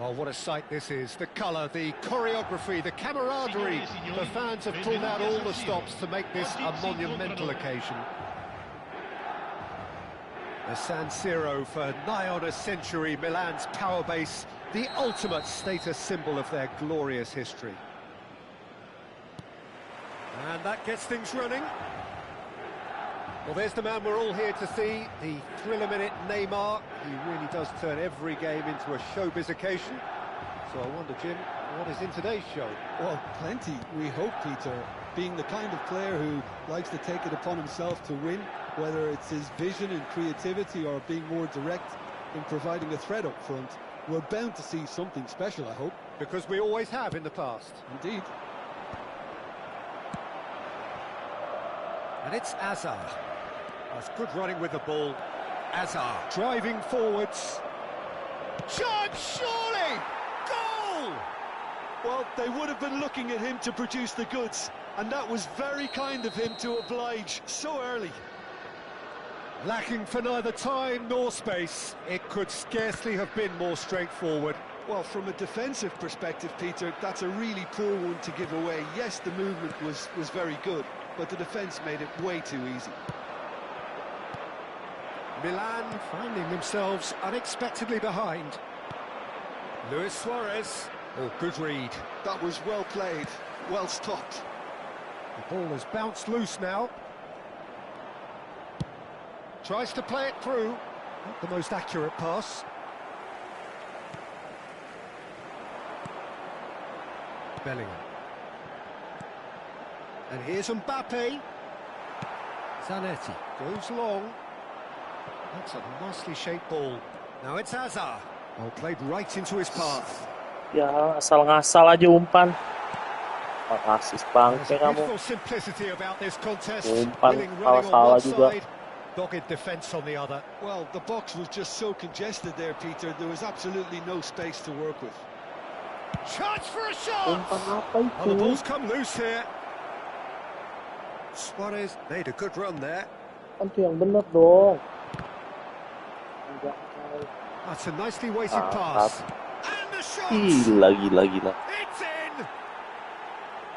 Well, what a sight this is. The colour, the choreography, the camaraderie. The fans have pulled out all the stops to make this a monumental occasion. The San Siro, for nigh on a century, Milan's power base, the ultimate status symbol of their glorious history. And that gets things running. Well, there's the man we're all here to see, the thriller-minute Neymar. He really does turn every game into a showbiz occasion. So I wonder, Jim, what is in today's show? Well, plenty, we hope, Peter. Being the kind of player who likes to take it upon himself to win, whether it's his vision and creativity or being more direct in providing a threat up front, we're bound to see something special, I hope. Because we always have in the past. Indeed. And it's Hazard. That's good running with the ball. Hazard driving forwards. Chance, surely! Goal! Well, they would have been looking at him to produce the goods, and that was very kind of him to oblige so early. Lacking for neither time nor space. It could scarcely have been more straightforward. Well, from a defensive perspective, Peter, that's a really poor one to give away. Yes, the movement was very good, but the defence made it way too easy. Milan finding themselves unexpectedly behind. Luis Suarez. Oh, good read. That was well played, well stopped. The ball has bounced loose now. Tries to play it through. Not the most accurate pass. Bellingham. And here's Mbappe. Zanetti goes long. That's a nicely shaped ball. Now it's Hazard. Oh, played right into his path. Ya, asal ngasal aja umpan. Rasis bangke kamu. Beautiful simplicity about this contest. Umpan Willing running on salah one juga. side, dogged defence on the other. Well, the box was just so congested there, Peter. There was absolutely no space to work with. Chance for a shot! Umpan apa itu? Oh, the ball's come loose here. Suarez made a good run there. Kan tuh yang bener dong. That's a nicely weighted pass. And the shot! Gila. It's in!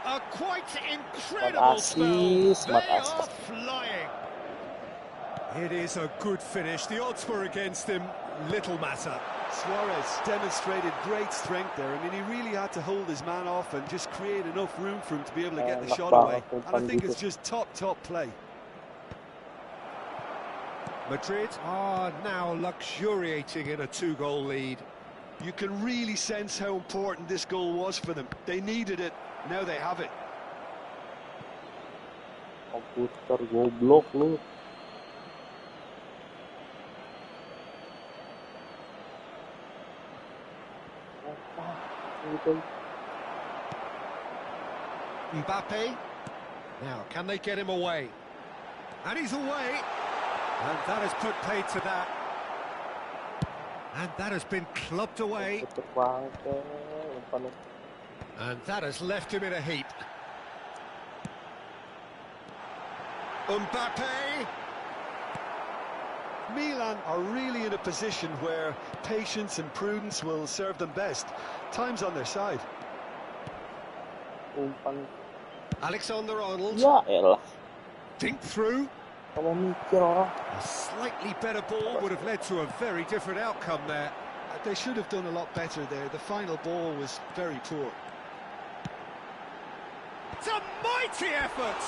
A quite incredible spell. They are flying. It is a good finish. The odds were against him. Little matter. Suarez demonstrated great strength there. I mean, he really had to hold his man off and just create enough room for him to be able to get the shot away. And I think it's just top play. Madrid are now luxuriating in a two-goal lead. You can really sense how important this goal was for them. They needed it. Now they have it. Komputer goblok lu. Mbappe. Now, can they get him away? And he's away. And that has put paid to that. And that has been clubbed away. And that has left him in a heap. Mbappe. Milan are really in a position where patience and prudence will serve them best. Time's on their side. Alexander-Arnold. Ya elah. Think through. Kamu mikir orang. A slightly better ball would have led to a very different outcome there. They should have done a lot better there. The final ball was very poor. It's a mighty effort!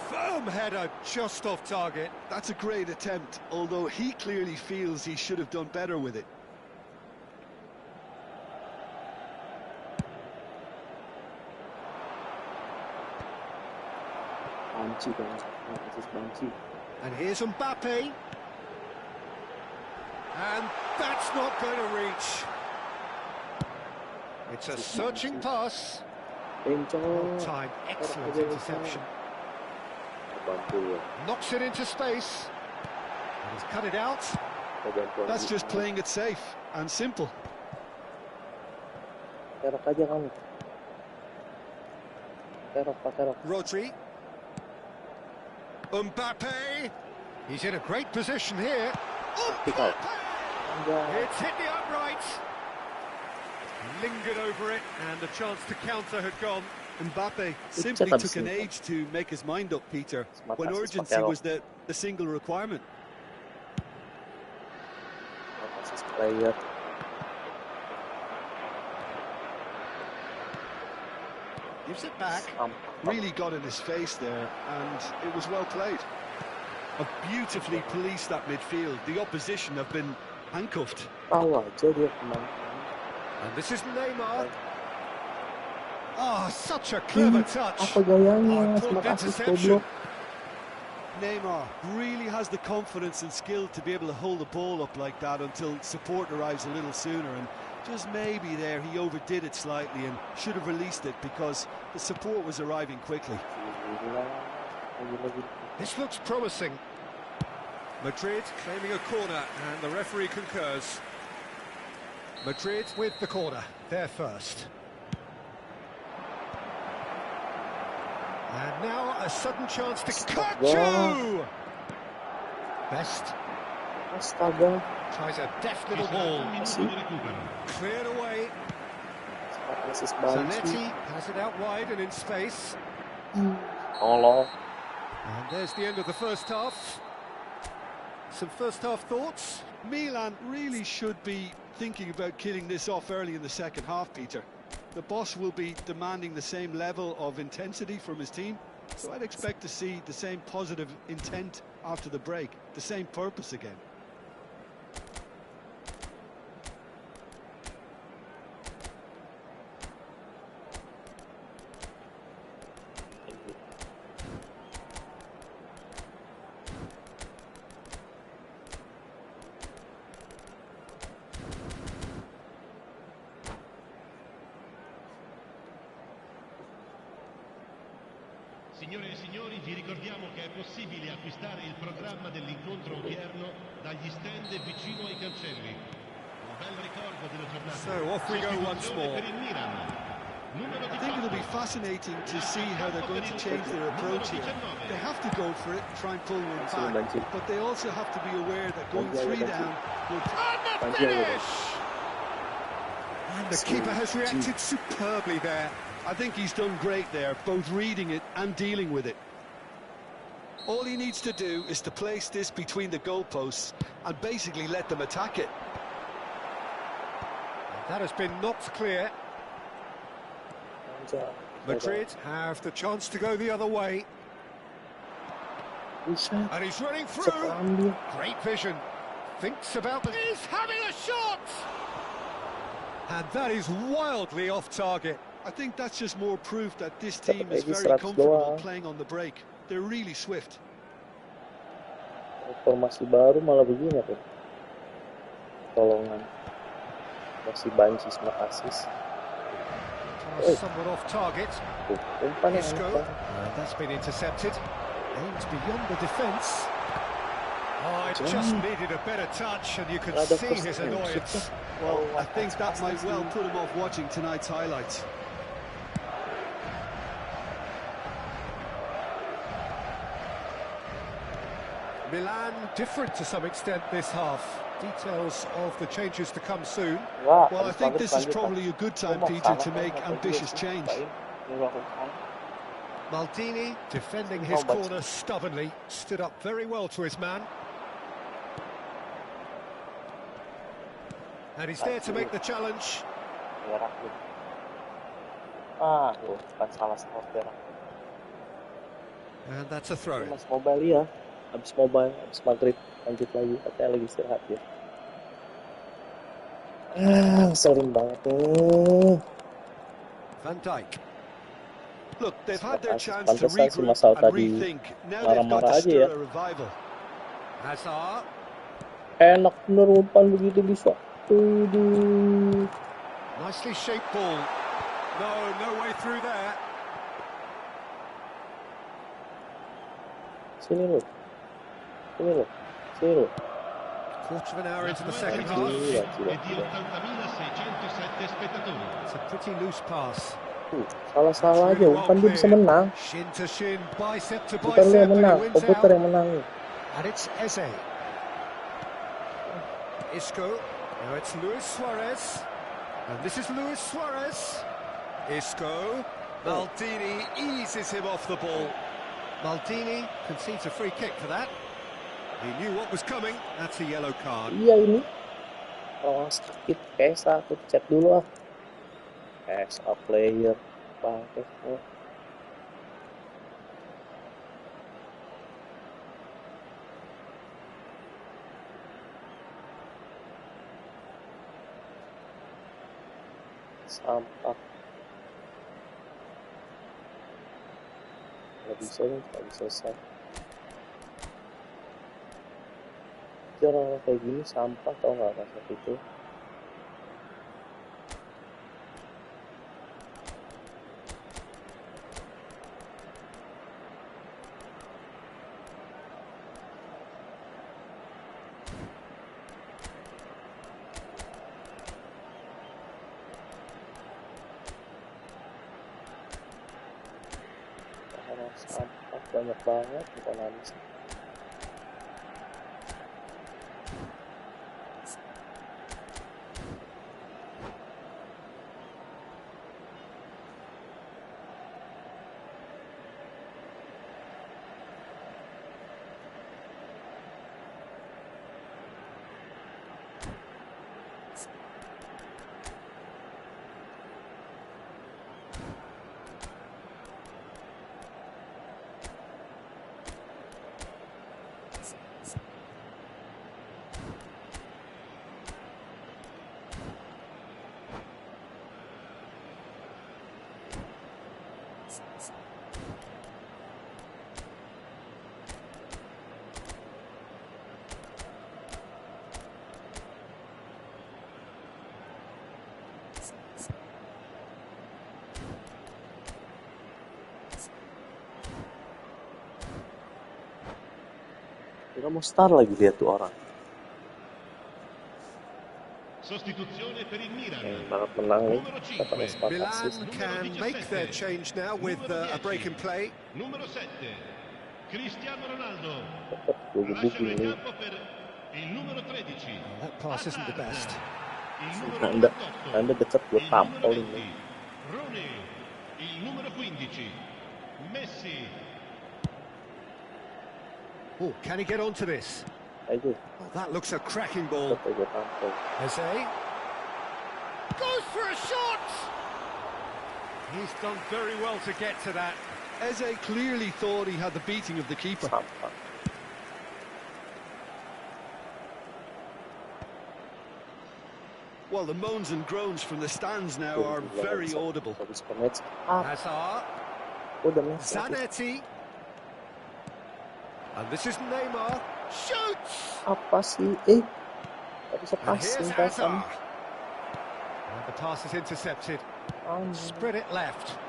Firm header just off target. That's a great attempt, although he clearly feels he should have done better with it. And here's Mbappe. And that's not going to reach. It's a searching pass. Well timed, excellent interception. Knocks it into space. And he's cut it out. That's just playing it safe and simple. Rodri. Mbappe. He's in a great position here. Mbappe! It's hit the upright. Lingered over it, and the chance to counter had gone. Mbappe simply took an age to make his mind up, Peter, when urgency was the single requirement. Player. Gives it back. Really got in his face there, and it was well played. A beautifully policed that midfield. The opposition have been handcuffed. Tahu aja dia kemana. And this is Neymar. Oh, such a clever touch. Apa gayanya? Oh, Terima good kasih interception. goblok. Neymar really has the confidence and skill to be able to hold the ball up like that until support arrives a little sooner, and just maybe there he overdid it slightly and should have released it because the support was arriving quickly. This looks promising. Madrid claiming a corner, and the referee concurs. Madrid with the corner, they're first. And now a sudden chance to Kachu! Best Astaga. tries a deft little ball. Cleared away. Zanetti has it out wide and in space. Tolong. And there's the end of the first half. Some first half thoughts? Milan really should be thinking about killing this off early in the second half, Peter. The boss will be demanding the same level of intensity from his team, so I'd expect to see the same positive intent after the break, the same purpose again. Signore e signori, vi ricordiamo che è possibile acquistare il programma dell'incontro odierno dagli stand vicino ai cancelli. Un bel ricordo della giornata. So off we go once more. Per il Milan. I think it'll be fascinating to see how they're going to change their approach here. They have to go for it and try and pull one back, but they also have to be aware that going 3 down will... And the finish! And the keeper has reacted superbly there. I think he's done great there, both reading it and dealing with it. All he needs to do is to place this between the goalposts and basically let them attack it. That has been knocked clear. Madrid have the chance to go the other way. And he's running through. Great vision. Thinks about the... He's having a shot! And that is wildly off target. I think that's just more proof that this team is very comfortable playing on the break. They're really swift. Formasi baru malah begini tuh. Tolongan. Masih banci sama asis. Somewhat off target. Isco. That's been intercepted. Aimed beyond the defence. Oh, it just needed a better touch, and you could see his annoyance. Well, I think that might well put him off watching tonight's highlights. Milan different to some extent this half. Details of the changes to come soon. Well, I think this is probably a good time, Peter, to make ambitious change. Maldini, defending his corner stubbornly, stood up very well to his man. And he's there to make the challenge. And that's a throw. Habis mobile, habis maghrib, lanjut lagi, katanya lagi istirahat ya. Ngeselin banget nih. Van Dijk. Look, they've had their chance to regroup and rethink. Now they've got to stir a revival. Hazard. Enak bener umpan begitu bisa. Nicely shaped ball. No way through there. Sini lu. Quarter of an hour into the second half. It's a pretty loose pass. Salah-salah aja, umpan dia bisa menang. Shin to shin, bicep to Bukan lu bicep, yang menang, and he wins komputer out. yang menang. And it's Eze. Isco. Now it's Luis Suarez. And this is Luis Suarez. Isco. Maldini eases him off the ball. Maldini concedes a free kick for that. He knew what was coming. That's a yellow card. Iya ini. Oh, sakit. Kesa, aku chat dulu ah. Kesa player. Bangke. Sampah. Nggak bisa nih, nggak bisa selesai. Orang kayak gini sampah tau nggak rasa itu. Sampah banyak banget bukan habis. Kita mau start lagi lihat tuh orang. Sostituzione per il Milan. Banget menang nih. Milan can make their change now with a break in play. Numero 7. Cristiano Ronaldo. Lasciano il campo per il numero 13. That pass isn't the best. Anda dekat gue tampol ini. Rooney, il numero 15. Messi. Oh, can he get onto this? Ayo. Oh, that looks a cracking ball. Eze goes for a shot. He's done very well to get to that. Eze clearly thought he had the beating of the keeper. Well, the moans and groans from the stands now are very audible. Hazard. Zanetti. And this is Neymar. Shoots! Apa sih? Bisa passing kan? And the pass is intercepted. Spread it left.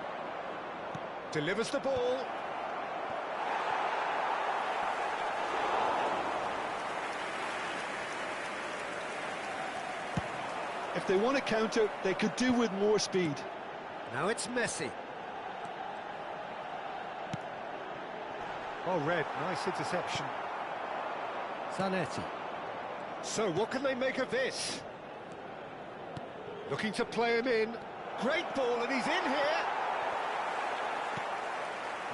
Delivers the ball. If they want to counter, they could do with more speed. Now it's Messi. Oh, Red, nice interception. Zanetti. So, what can they make of this? Looking to play him in. Great ball, and he's in here.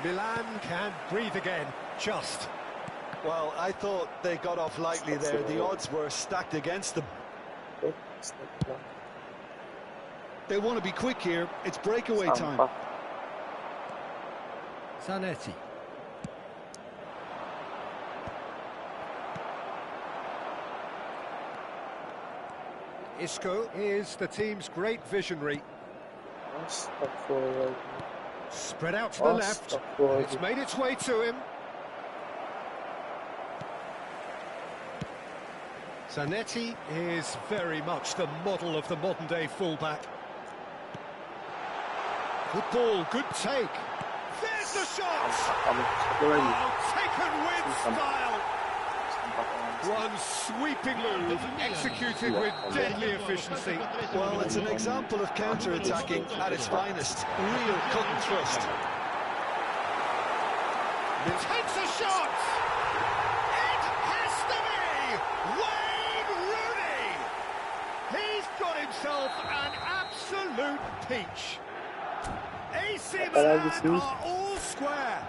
Milan can breathe again, just. Well, I thought they got off lightly there. The odds were stacked against them. They want to be quick here. It's breakaway time. Zanetti. Isco is the team's great visionary. Spread out to the left. It's made its way to him. Zanetti is very much the model of the modern-day fullback. Good ball, good take. There's the shot! Oh, taken with style! One sweeping move, executed with deadly efficiency. Well, it's an example of counter-attacking at its finest. Real cut and thrust. It takes a shot! It has to be Wayne Rooney! He's got himself an peach. AC Apalagi Milan sih? are all square.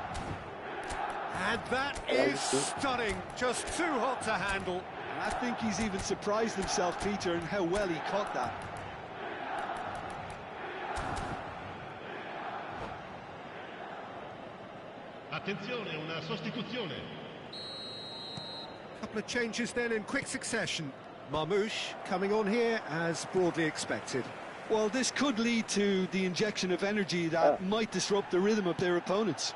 And that Apalagi is sih? stunning, just too hot to handle. And I think he's even surprised himself, Peter, in how well he caught that. Attenzione, una sostituzione. Couple of changes then in quick succession. Marmouche coming on here as broadly expected. Well, this could lead to the injection of energy that might disrupt the rhythm of their opponents.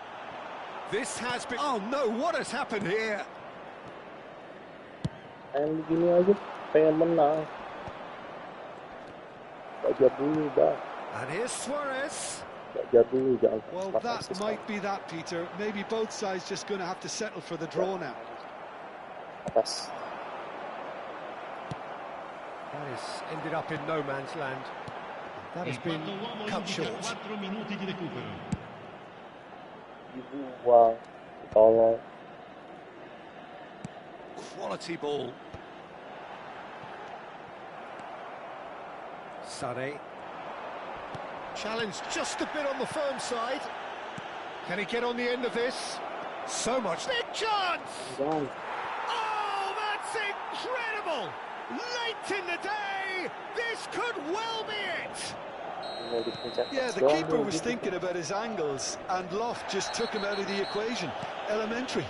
This has been... Oh no, what has happened here? Main begini aja pengen menang. Belajar dulu, Bang. And here's Suarez. Belajar dulu, jangan Well, cepat that assist, might Bang. be that, Peter. Maybe both sides just going to have to settle for the draw now. Atas. That has ended up in no man's land. That has Il been quarto uomo cut indica short. 4 minuti di recupero. Dibuang. Ditolong. Quality ball. Sané. Challenge just a bit on the firm side. Can he get on the end of this? So much. Big chance! Bang. Oh, that's incredible! Late in the day, this could well be it! Tinggal dipencet Yeah, the doang keeper tuh, was gitu. thinking about his angles, and Loft just took him out of the equation. Elementary.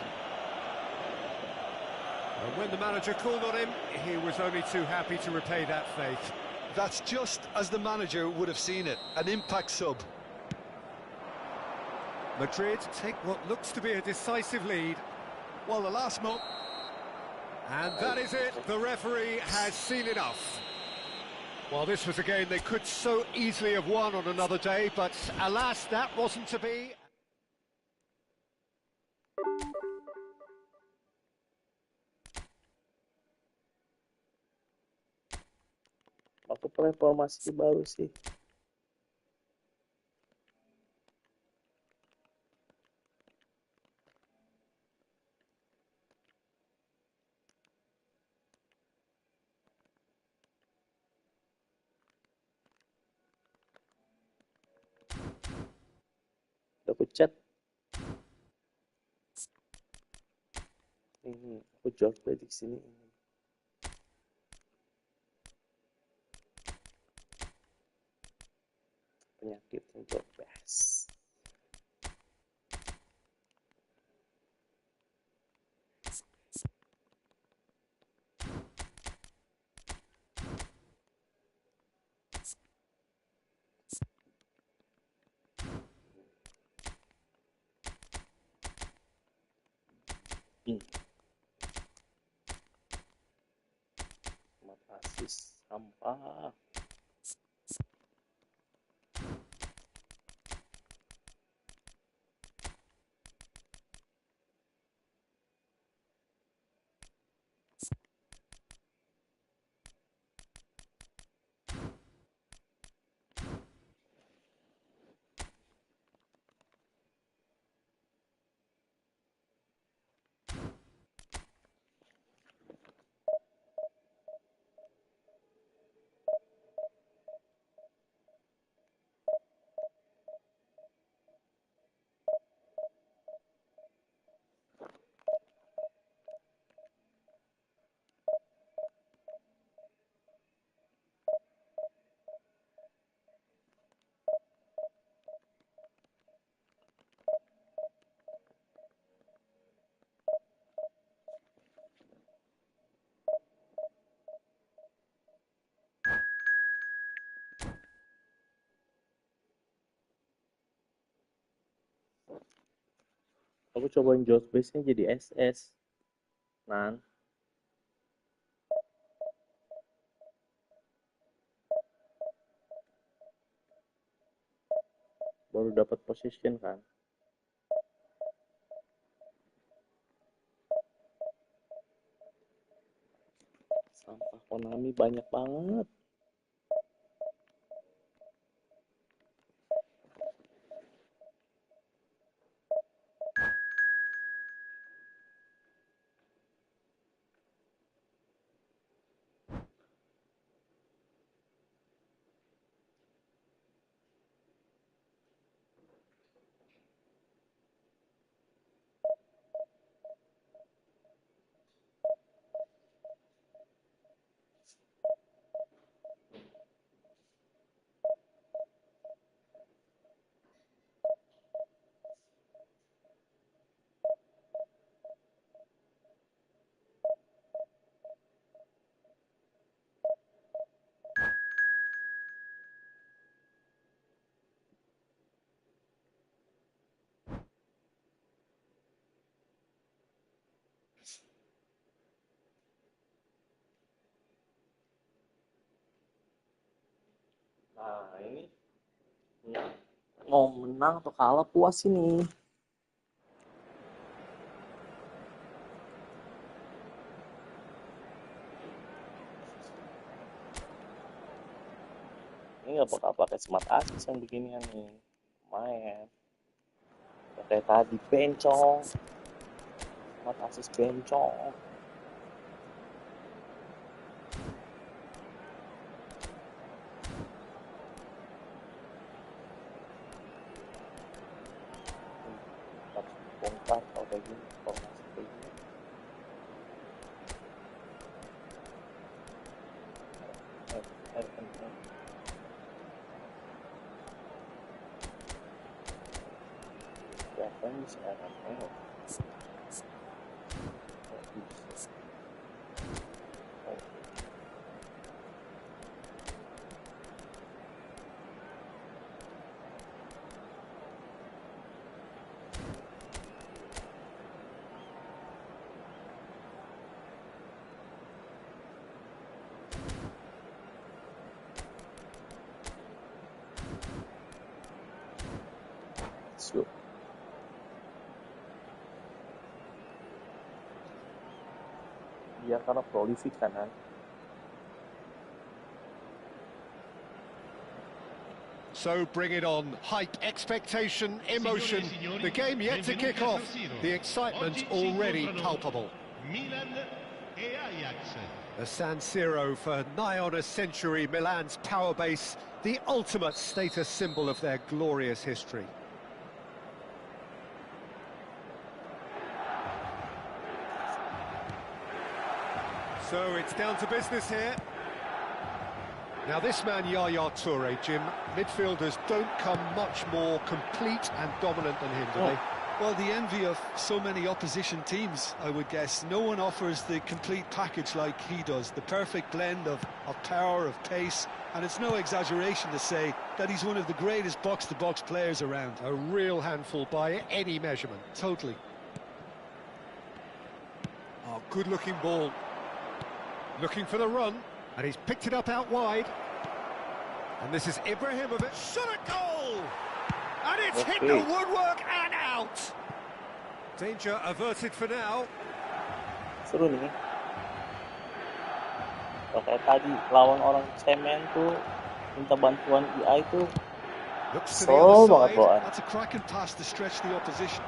And when the manager called on him, he was only too happy to repay that faith. That's just as the manager would have seen it, an impact sub. Madrid take what looks to be a decisive lead. Well, the last moment... And that is it, the referee has seen enough. Well, this was a game they could so easily have won on another day, but alas, that wasn't to be. Aku reformasi baru sih. Udah aku chat. Ini aku jual prediksi ini. Penyakit untuk best. Asis sampah. Aku cobain George base-nya jadi SS. Nan. Baru dapat position kan. Sampah Konami banyak banget. mau menang atau kalah puas ini. Ini nggak bakal pakai smart assist yang beginian nih. Lumayan. Kayak tadi bencong. Smart assist bencong. Bongkar kalau kayak gini, formasi kayak gini. Defense and so. Dia karena prolific kanan. So bring it on. Hype, expectation, emotion. The game yet to kick off. The excitement already palpable. Milan e Ajax. A San Siro for nigh on a century, Milan's power base, the ultimate status symbol of their glorious history. So it's down to business here. Now this man, Yaya Toure, Jim, midfielders don't come much more complete and dominant than him, do they? Well, the envy of so many opposition teams, I would guess. No one offers the complete package like he does. The perfect blend of power, of pace, and it's no exaggeration to say that he's one of the greatest box-to-box players around. A real handful by any measurement. Totally. Oh, good-looking ball. Looking for the run, and he's picked it up out wide. And this is Ibrahimovic. Shot a goal! And it's hit the woodwork and out! Danger averted for now. Seru nih. Kalau kayak tadi lawan orang cemen tuh minta bantuan EI tuh. Looks to the other side. That's a cracking pass to stretch the opposition.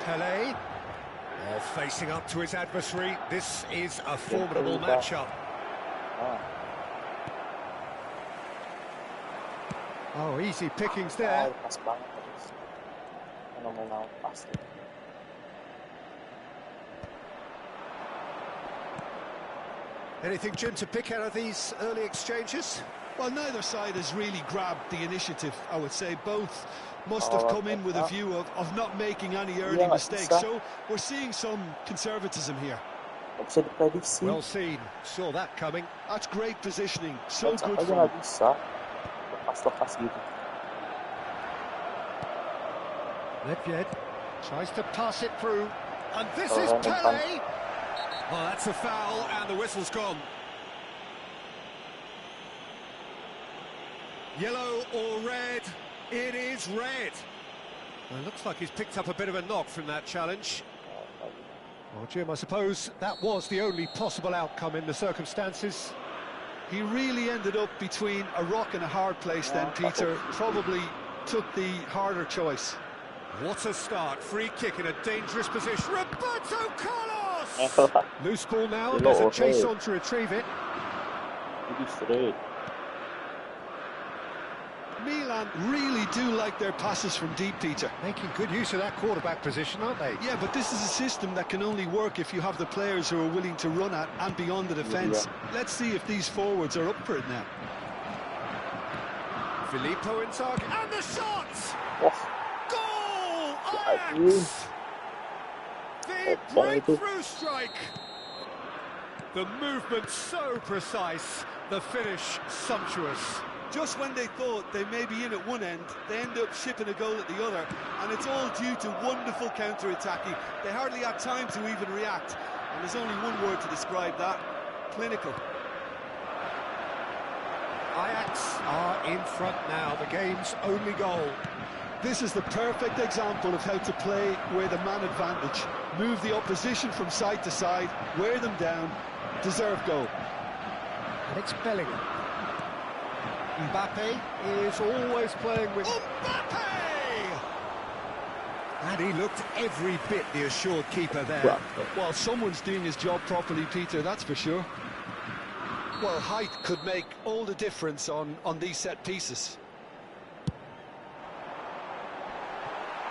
Pelé. Facing up to his adversary. This is a formidable matchup. Oh, easy pickings there. Pas banget terus. Fenomenal pas. Anything, Jim, to pick out of these early exchanges? Well, neither side has really grabbed the initiative, I would say. Both must have come in with a view of not making any early mistakes. So we're seeing some conservatism here. Well seen. Saw that coming. That's great positioning. So good for him. Nedved tries to pass it through. And this is Pelé! Well, that's a foul, and the whistle's gone. Yellow or red? It is red. Well, it looks like he's picked up a bit of a knock from that challenge. Well, Jim, I suppose that was the only possible outcome in the circumstances. He really ended up between a rock and a hard place then, Peter. Probably took the harder choice. What a start. Free kick in a dangerous position. Roberto Carlos! Loose ball now, and there's a chase on to retrieve it. Milan really do like their passes from deep, Peter. Making good use of that quarterback position, aren't they? Yeah, but this is a system that can only work if you have the players who are willing to run at and beyond the defence. Let's see if these forwards are up for it now. Filippo Inzaghi, and the shot! Goal! Ajax! The breakthrough strike! The movement so precise, the finish sumptuous. Just when they thought they may be in at one end, they end up shipping a goal at the other, and it's all due to wonderful counter-attacking. They hardly had time to even react, and there's only one word to describe that: clinical. Ajax are in front now, the game's only goal. This is the perfect example of how to play with a man advantage. Move the opposition from side to side, wear them down, deserve goal. And it's Bellingham. Mbappe is always playing with... Mbappe! And he looked every bit the assured keeper there. Well, someone's doing his job properly, Peter, that's for sure. Well, height could make all the difference on these set pieces.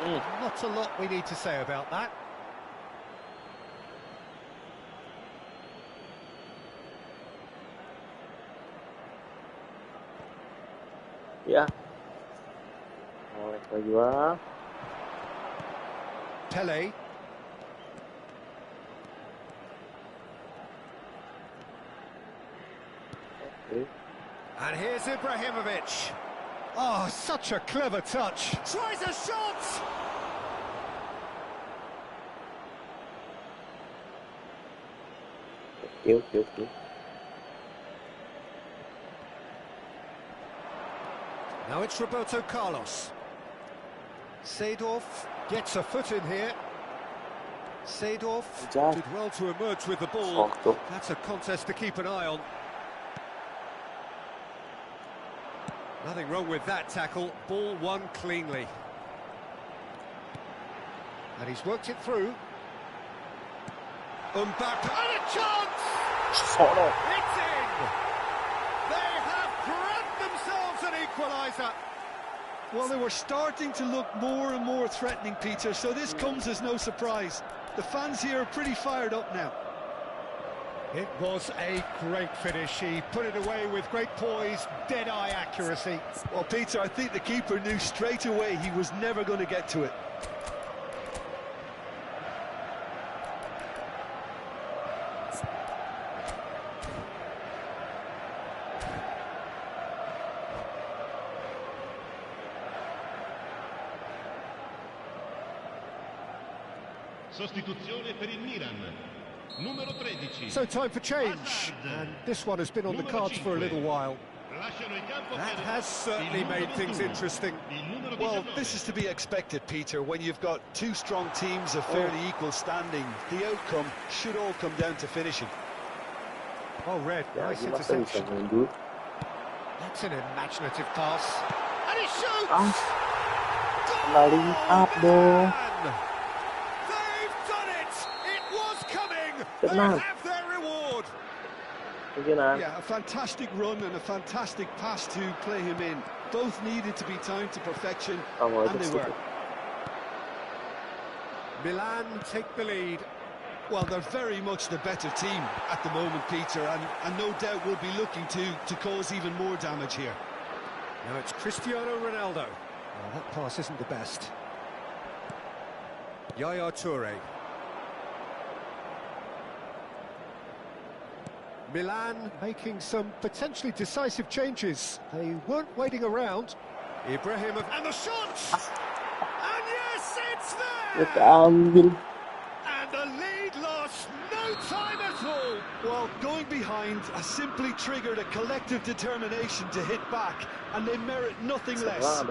Not a lot we need to say about that. Ya. Oleh kedua. Pele. And here's Ibrahimovic. Oh, such a clever touch. Tries a shot! Okay. Now it's Roberto Carlos. Seedorf gets a foot in here. Seedorf did well to emerge with the ball. That's a contest to keep an eye on. Nothing wrong with that tackle. Ball won cleanly. And he's worked it through. Mbappe, and a chance! It's in! They have grabbed themselves an equaliser. Well, they were starting to look more and more threatening, Peter, so this comes as no surprise. The fans here are pretty fired up now. It was a great finish. He put it away with great poise, dead-eye accuracy. Well, Peter, I think the keeper knew straight away he was never going to get to it. Sostituzione per il Milan. Numero 13. So time for change. And this one has been on the cards for a little while. That has certainly made things interesting. Well, this is to be expected, Peter. When you've got two strong teams of fairly equal standing, the outcome should all come down to finishing. Oh, Red, nice interception. That's an imaginative pass. And he shoots! Kembali up dong. They've done it! It was coming! They Tenang. have their reward! Yeah, a fantastic run and a fantastic pass to play him in. Both needed to be timed to perfection, and they were. Milan take the lead. Well, they're very much the better team at the moment, Peter, and no doubt will be looking to cause even more damage here. Now it's Cristiano Ronaldo. Oh, that pass isn't the best. Yaya Toure. Milan making some potentially decisive changes. They weren't waiting around. Ibrahimovic and the shot! And yes, it's there! And the lead lost no time at all. Well, going behind has simply triggered a collective determination to hit back, and they merit nothing less.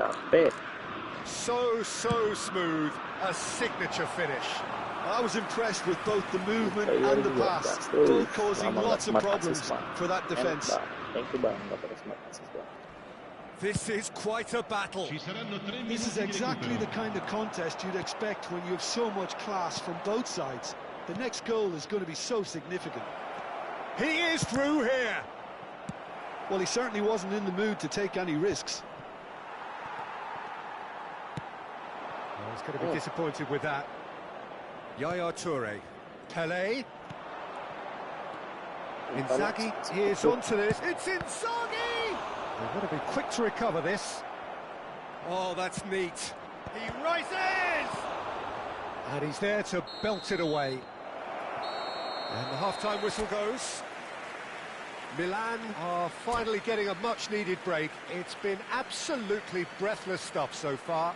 So smooth, a signature finish. I was impressed with both the movement and the pass, both causing lots of problems for that defence. This is quite a battle. This is exactly the kind of contest you'd expect when you have so much class from both sides. The next goal is going to be so significant. He is through here. Well, he certainly wasn't in the mood to take any risks. Well, he's going to be disappointed with that. Yaya Toure. Pele. Inzaghi is onto this. It's Inzaghi! They've got to be quick to recover this. Oh, that's neat. He rises! And he's there to belt it away. And the half-time whistle goes. Milan are finally getting a much-needed break. It's been absolutely breathless stuff so far.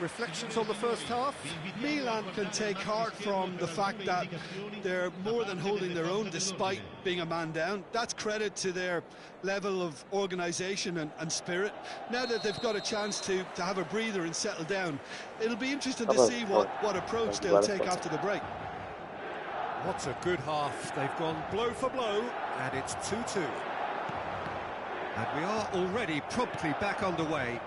reflections on the first half? Milan can take heart from the fact that they're more than holding their own despite being a man down. That's credit to their level of organisation and spirit. Now that they've got a chance to have a breather and settle down, it'll be interesting to see what approach they'll take after the break. What a good half. They've gone blow for blow, and it's 2-2. And we are already promptly back underway.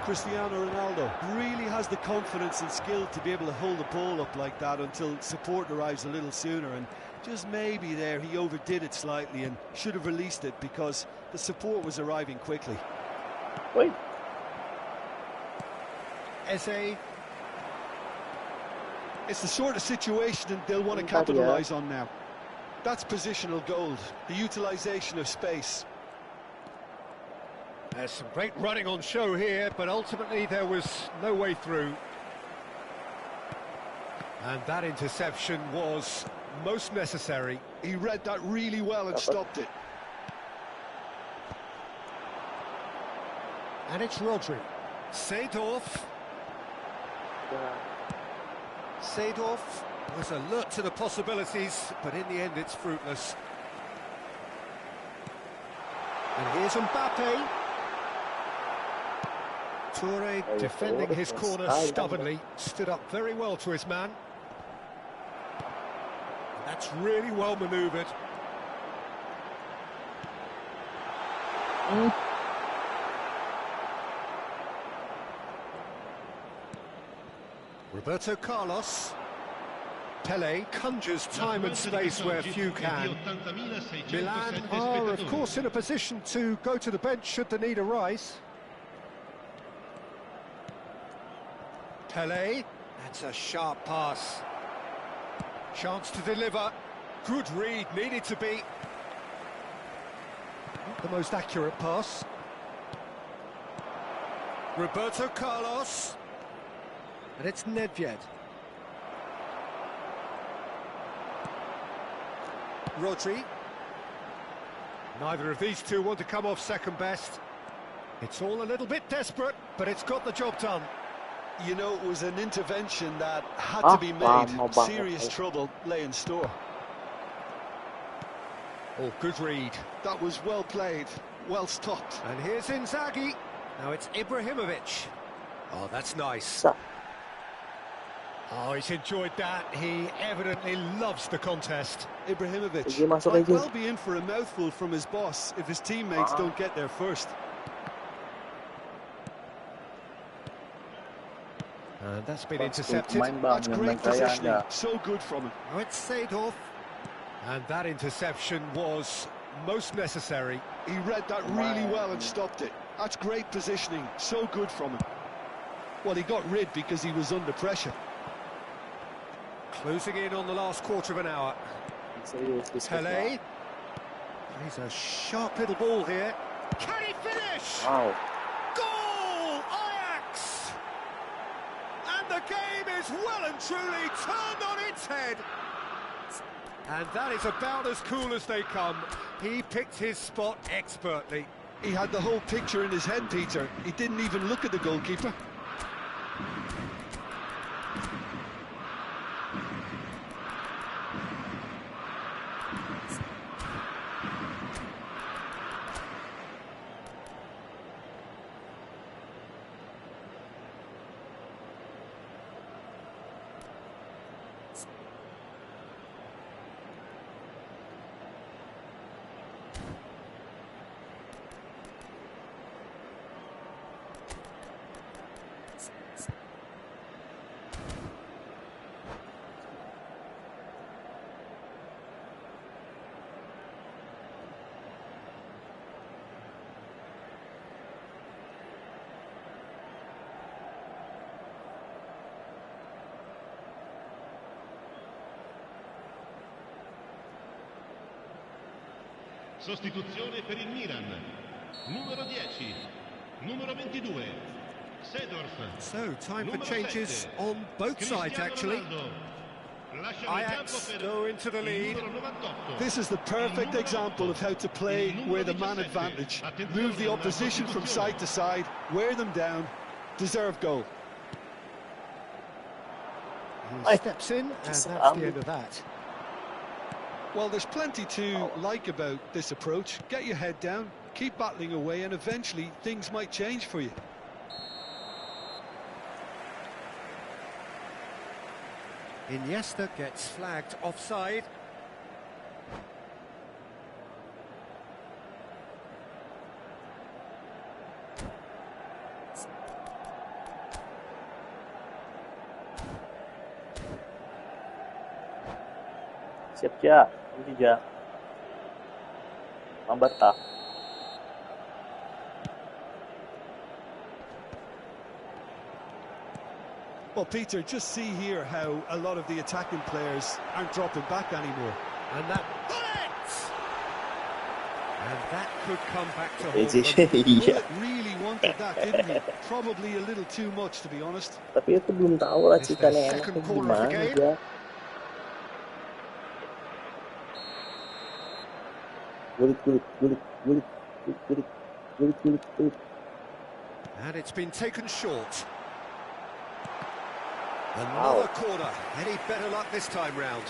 Cristiano Ronaldo really has the confidence and skill to be able to hold the ball up like that until support arrives a little sooner, and just maybe there he overdid it slightly and should have released it because the support was arriving quickly. Wait. Eze. It's the sort of situation they'll want to capitalise on now. That's positional gold, the utilisation of space. There's some great running on show here, but ultimately there was no way through. And that interception was most necessary. He read that really well and stopped it. And it's Rodri. Seedorf. Seedorf was alert to the possibilities, but in the end it's fruitless. And here's Mbappe. Toure defending his corner stubbornly, stood up very well to his man. And that's really well manoeuvred. Roberto Carlos. Pele conjures time and space where few can. Milan are, of course, in a position to go to the bench should the need arise. Pele, that's a sharp pass. Chance to deliver. Good read, needed to be. Not the most accurate pass. Roberto Carlos. And it's Nedved. Rodri. Neither of these two want to come off second best. It's all a little bit desperate, but it's got the job done. You know, it was an intervention that had to be made. Serious trouble lay in store. Oh, good read. That was well played, well stopped. And here's Inzaghi. Now it's Ibrahimovic. Oh, that's nice. Oh, he's enjoyed that. He evidently loves the contest. Ibrahimovic might well be in for a mouthful from his boss if his teammates don't get there first. And that's been intercepted. That's great positioning. So good from him. Now it's Seedorf. And that interception was most necessary. He read that really well and stopped it. That's great positioning. So good from him. Well, he got rid because he was under pressure. Closing in on the last quarter of an hour. Pele. He's a sharp little ball here. Can he finish? Wow. Goal! Ajax! And the game is well and truly turned on its head. And that is about as cool as they come. He picked his spot expertly. He had the whole picture in his head, Peter. He didn't even look at the goalkeeper. Sostituzione per il Milan. Numero 10, numero 22, Seedorf. So, time for changes on both sides, actually. Lasciano il campo Ajax per go into the il lead. numero 98. This is the perfect Il numero example of how to play il with a numero man 17. advantage. Attenzione Move the alla opposition from sostituzione. side to side, wear them down, deserve goal. He steps in, and that's the end of that. Well, there's plenty to like about this approach. Get your head down, keep battling away, and eventually things might change for you. Iniesta gets flagged offside. Siap ya, tiga. Mambata. Well, Peter, just see here how a lot of the attacking players aren't dropping back anymore. And that bullet! And that could come back to haunt Easy. them. Iya. Bullet really wanted that, didn't he? Probably a little too much, to be honest. Tapi itu belum tahu lah It's their ceritanya second enaknya corner of the gimana game. dia. Gulit. And it's been taken short. Another corner. Any better luck this time round?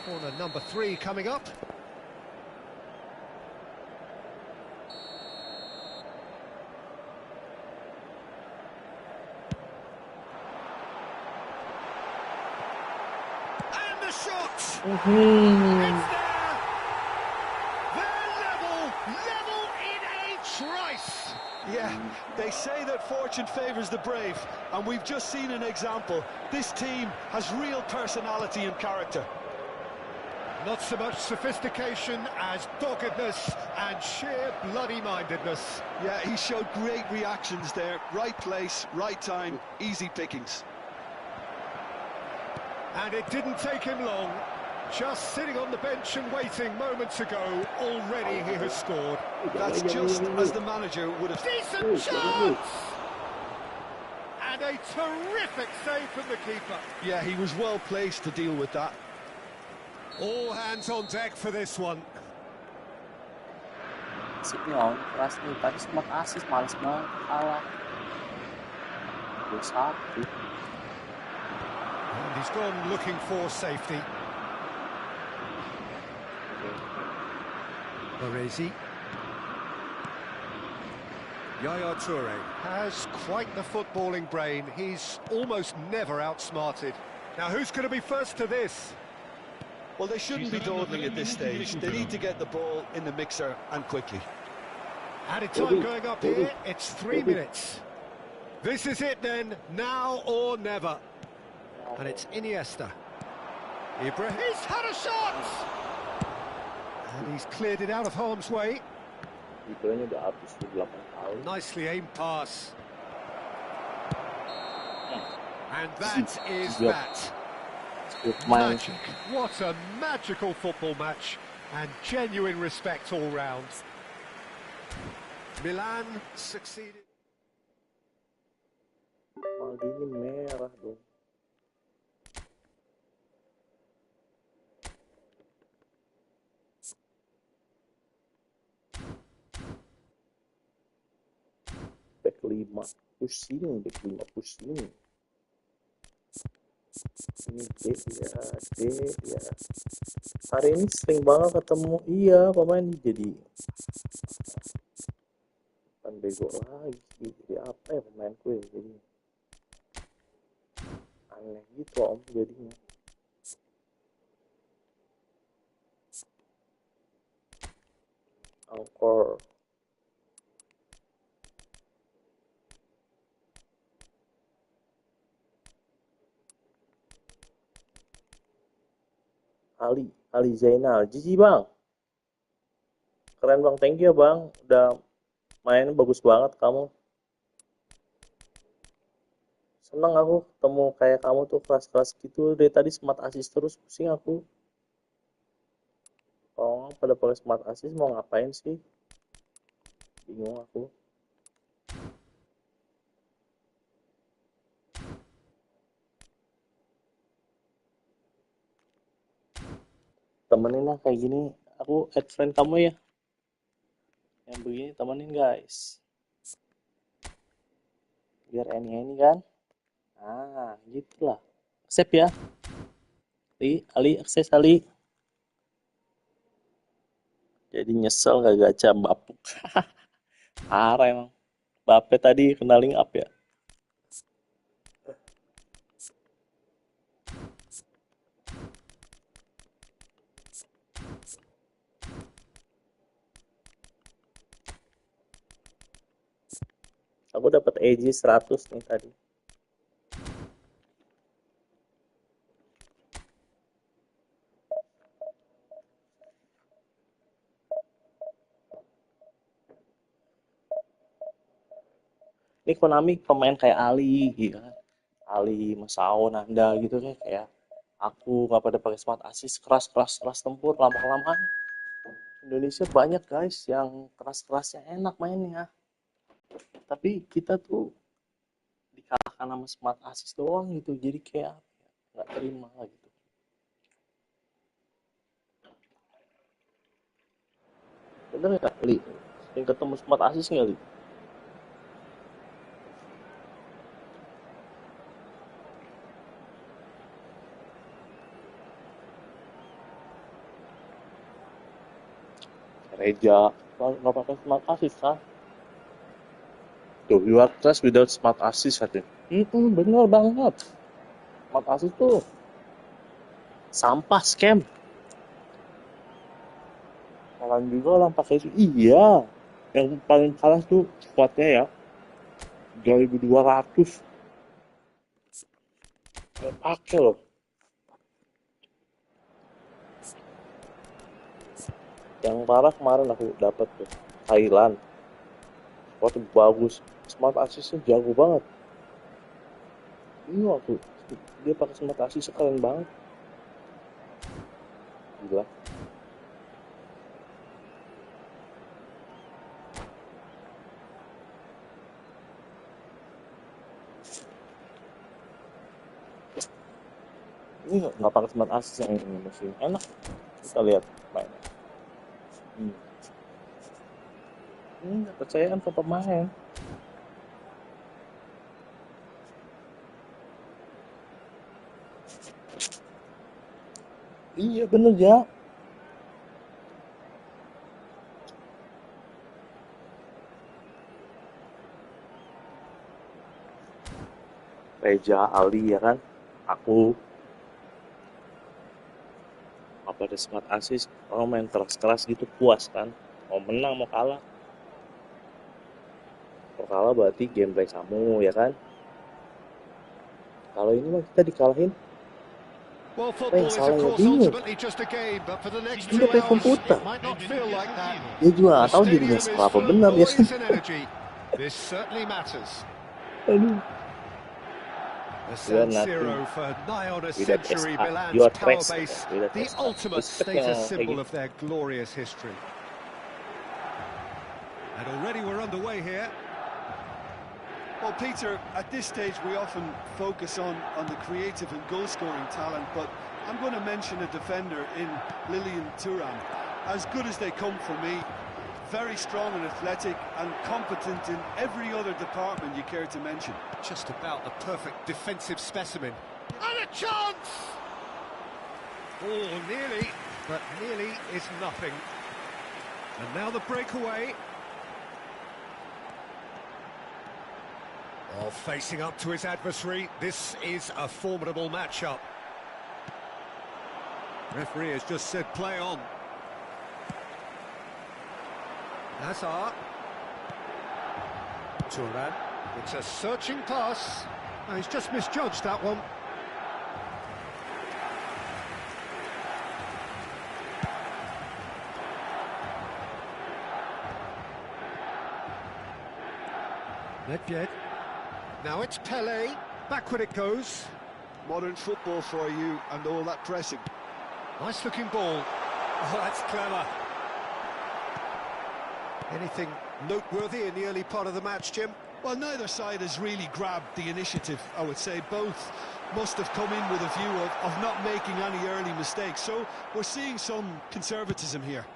Corner number 3 coming up. And the shot! It's there! They're level in a trice! Yeah, they say that fortune favours the brave, and we've just seen an example. This team has real personality and character. Not so much sophistication as doggedness and sheer bloody-mindedness. Yeah, he showed great reactions there. Right place, right time, easy pickings. And it didn't take him long. Just sitting on the bench and waiting moments ago, already he has scored. That's just as the manager would have... Decent chance! And a terrific save from the keeper. Yeah, he was well placed to deal with that. All hands on deck for this one. Asik nih on, keras nih. Tadi sempat asis, males banget kalah. 2-1. And he's gone looking for safety. Baresi. Yaya Toure has quite the footballing brain. He's almost never outsmarted. Now, who's going to be first to this? Well, they shouldn't be dawdling at this stage. They need to get the ball in the mixer and quickly. Added time going up here. It's 3 minutes. This is it then, now or never. And it's Iniesta. He's had a shot! And he's cleared it out of harm's way. Videonya udah habis 8 tahun. Nicely aimed pass. And that is that. Magic. What a magical football match. And genuine respect all round. Milan succeeded. Maldini merah dong. Back 5 pusing, back 5 pusing. Ini D ya. Hari ini sering banget ketemu. Iya, pemain jadi kan bego lagi. Jadi apa ya pemainku ya? Jadi aneh gitu om jadinya. Angkor. Ali Zainal, jiji bang, keren bang, thank you ya bang, udah main bagus banget kamu. Seneng aku ketemu kayak kamu tuh keras-keras gitu, dari tadi smart assist terus, pusing aku. Oh, pada pakai smart assist mau ngapain sih? Bingung aku. Temenin lah kayak gini. Aku add friend kamu ya. Yang begini temenin guys. Biar ini kan. Ah, gitu lah. Accept ya. Ali, akses Ali. Jadi nyesel gak gacha bapuk. Parah emang. Bape tadi kena link up ya. Aku dapat AG 100 nih tadi. Ini Konami pemain kayak Ali gitu kan. Ali, Masao, Nanda gitu kan kayak aku nggak pada pakai smart assist keras tempur lama-kelamaan. Indonesia banyak guys yang keras-kerasnya enak mainnya. Tapi kita tuh dikalahkan sama smart assist doang gitu. Jadi kayak nggak terima gitu. Bener nggak Li? Sering ketemu smart assist nggak Li? Reja, nggak pakai smart assist kan? Tuh, you are trash without smart assist katanya. Bener banget. Smart assist tuh sampah scam. Kalian juga orang pakai itu. Iya. Yang paling kalah tuh squadnya ya. 2200. Pakai loh. Yang parah kemarin aku dapat tuh Thailand. Squadnya bagus. Smart assist-nya jago banget. Ini waktu dia pakai smart assist keren banget. Gila. Ini nggak pakai smart assist yang ini masih enak. Kita lihat mainnya. Ini nggak percayaan ke pemain. Iya bener ya. Reja, Ali ya kan. Aku apa ada smart assist, orang main keras-keras gitu puas kan. Mau menang mau kalah. Kalau kalah berarti gameplay kamu ya kan. Kalau ini mah kita dikalahin. Well, football is of course ultimately just a game, but for the next 2 hours it might not feel like that. Dia juga nggak tahu dirinya sekelas apa benar ya. This certainly matters. Aduh. The San Siro for nigh on a century, Milan's power base, the ultimate status symbol of their glorious history. And already we're underway here. Well, Peter, at this stage we often focus on the creative and goal-scoring talent, but I'm going to mention a defender in Lilian Thuram. As good as they come for me, very strong and athletic and competent in every other department you care to mention. Just about the perfect defensive specimen. And a chance! Oh, nearly, but nearly is nothing. And now the breakaway. Oh, facing up to his adversary, this is a formidable matchup. Referee has just said play on. Hazard. Turan. It's a searching pass. Oh, he's just misjudged that one. Nedved. Now it's Pele. Backward it goes. Modern football for you and all that pressing. Nice looking ball. Oh, that's clever. Anything noteworthy in the early part of the match, Jim? Well, neither side has really grabbed the initiative, I would say. Both must have come in with a view of not making any early mistakes. So we're seeing some conservatism here.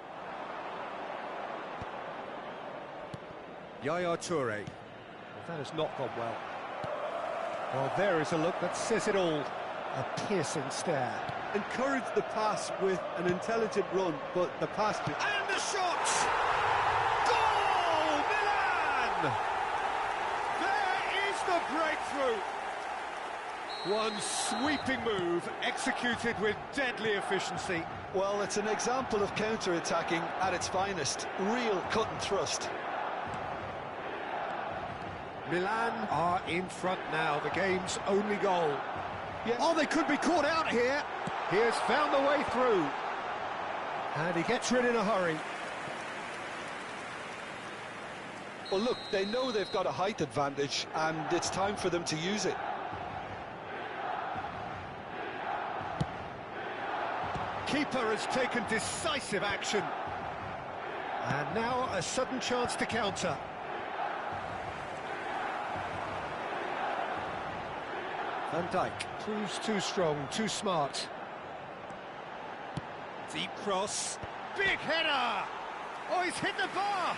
Yaya Toure. Well, that has not gone well. Well, there is a look that says it all. A piercing stare. Encouraged the pass with an intelligent run, but the pass... And the shot! Goal! Milan! There is the breakthrough! One sweeping move, executed with deadly efficiency. Well, it's an example of counter-attacking at its finest. Real cut and thrust. Milan are in front now, the game's only goal. Yeah. Oh, they could be caught out here. He has found the way through. And he gets rid in a hurry. Well, look, they know they've got a height advantage, and it's time for them to use it. Keeper has taken decisive action. And now a sudden chance to counter. Van Dijk proves too strong, too smart. Deep cross. Big header! Oh, he's hit the bar!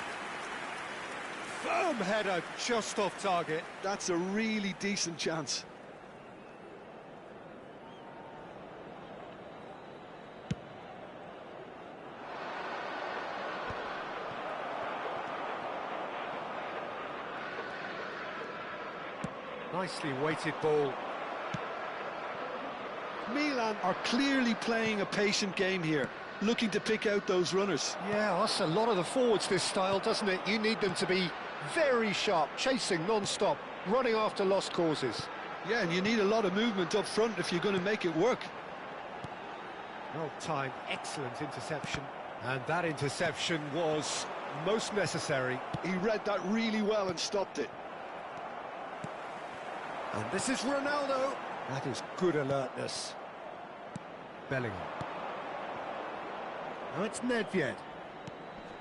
Firm header, just off target. That's a really decent chance. Nicely weighted ball. Milan are clearly playing a patient game here, looking to pick out those runners. Yeah, that's a lot of the forwards, this style, doesn't it? You need them to be very sharp, chasing non-stop, running after lost causes. Yeah, and you need a lot of movement up front if you're going to make it work. Well timed, excellent interception. And that interception was most necessary. He read that really well and stopped it. And this is Ronaldo. That is good alertness. Bellingham. Now it's Nedved.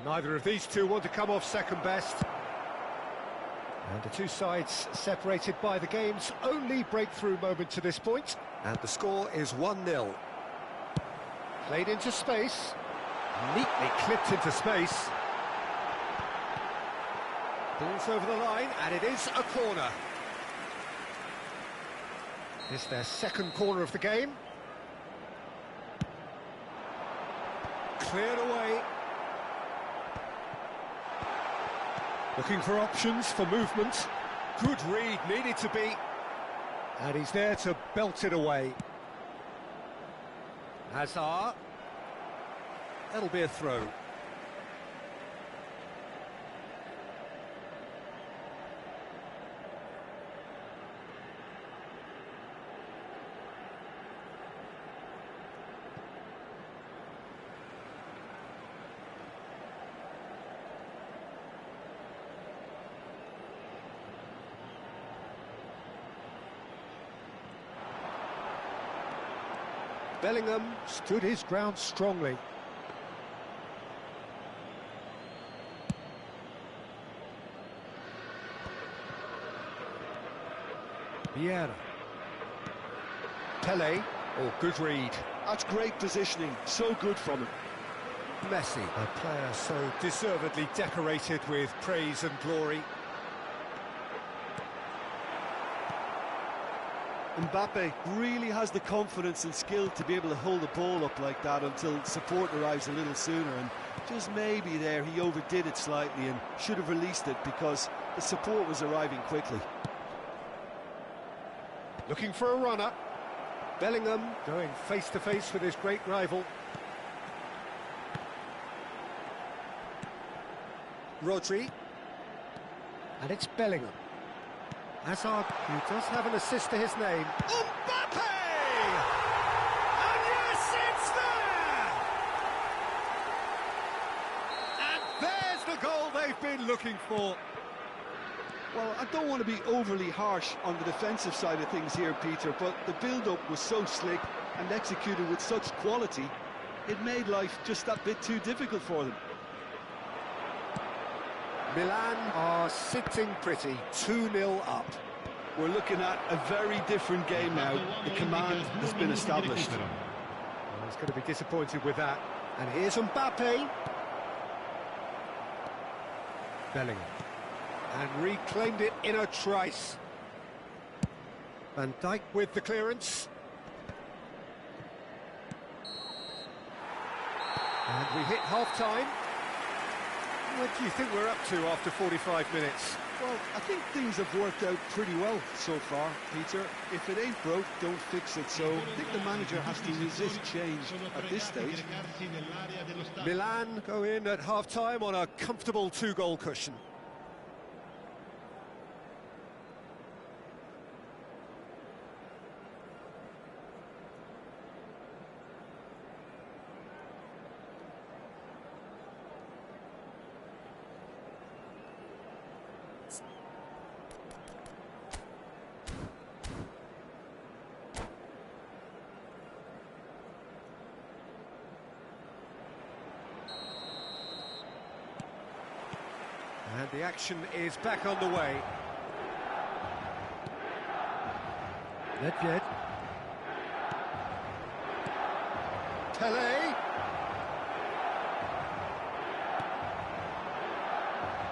Neither of these two want to come off second best. And the two sides separated by the game's only breakthrough moment to this point. And the score is 1-0. Played into space. Neatly clipped into space. Ball's over the line, and it is a corner. It's their second corner of the game. Cleared away. Looking for options for movement. Good read, needed to be. And he's there to belt it away. Hazard. That'll be a throw. Bellingham stood his ground strongly. Vieira. Pele. Oh, good read. That's great positioning. So good from him. Messi, a player so deservedly decorated with praise and glory. Mbappe really has the confidence and skill to be able to hold the ball up like that until support arrives a little sooner, and just maybe there he overdid it slightly and should have released it because the support was arriving quickly. Looking for a runner. Bellingham going face-to-face with his great rival. Rodri. And it's Bellingham. Hazard, who does have an assist to his name. Mbappe! And yes, it's there! And there's the goal they've been looking for. Well, I don't want to be overly harsh on the defensive side of things here, Peter, but the build-up was so slick and executed with such quality, it made life just that bit too difficult for them. Milan are sitting pretty, 2-0 up. We're looking at a very different game now. The command has been established. Well, he's going to be disappointed with that. And here's Mbappe. Bellingham. And reclaimed it in a trice. Van Dijk with the clearance. And we hit half-time. What do you think we're up to after 45 minutes? Well, I think things have worked out pretty well so far, Peter. If it ain't broke, don't fix it. So I think the manager has to resist change at this stage. Milan go in at half-time on a comfortable 2-goal cushion. And the action is back on the way. Nedved. Pele.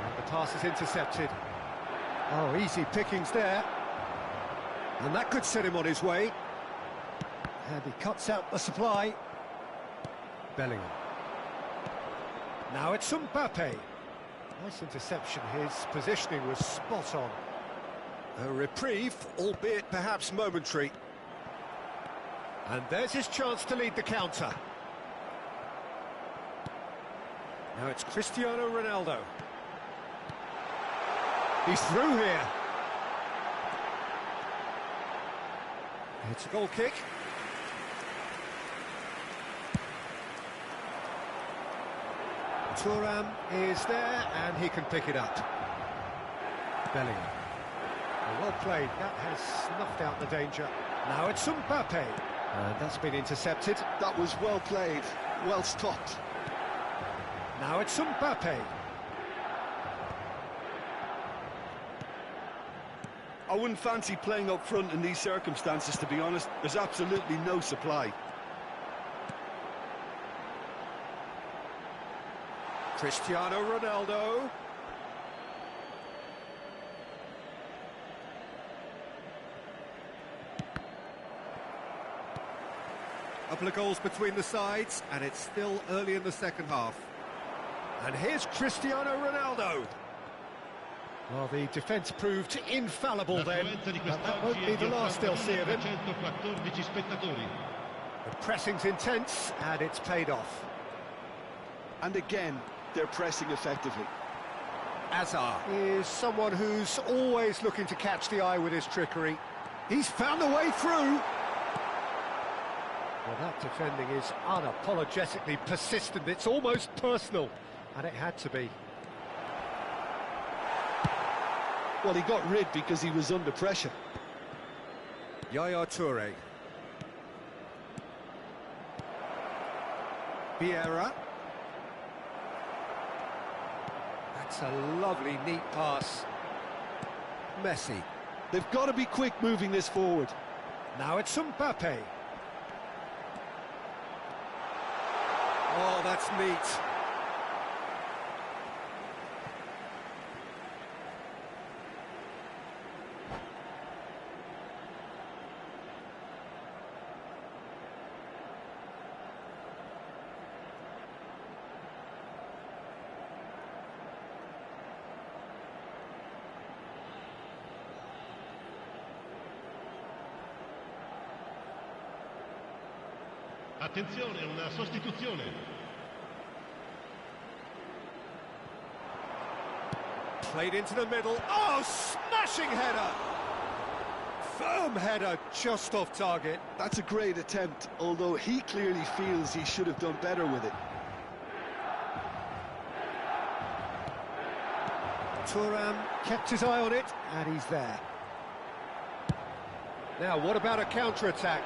And the pass is intercepted. Oh, easy pickings there. And that could set him on his way. And he cuts out the supply. Bellingham. Now it's Mbappe. Nice interception, his positioning was spot on. A reprieve, albeit perhaps momentary. And there's his chance to lead the counter. Now it's Cristiano Ronaldo. He's through here. It's a goal kick. Thuram is there, and he can pick it up. Bellingham. Well played, that has snuffed out the danger. Now it's Mbappe, and that's been intercepted. That was well played, well stopped. Now it's Mbappe. I wouldn't fancy playing up front in these circumstances, to be honest. There's absolutely no supply. Cristiano Ronaldo. Couple of goals between the sides, and it's still early in the second half. And here's Cristiano Ronaldo. Well, the defence proved infallible then, but that won't be the last they'll see of him. The pressing's intense, and it's paid off. And again, they're pressing effectively. Azar is someone who's always looking to catch the eye with his trickery. He's found a way through. Well, that defending is unapologetically persistent. It's almost personal, and it had to be. Well, he got rid because he was under pressure. Yaya Toure. Vieira. That's a lovely, neat pass. Messi. They've got to be quick moving this forward. Now it's Mbappe. Oh, that's neat. Attenzione, una sostituzione. Played into the middle. Oh, smashing header! Firm header, just off target. That's a great attempt, although he clearly feels he should have done better with it. Thuram kept his eye on it, and he's there. Now, what about a counter-attack?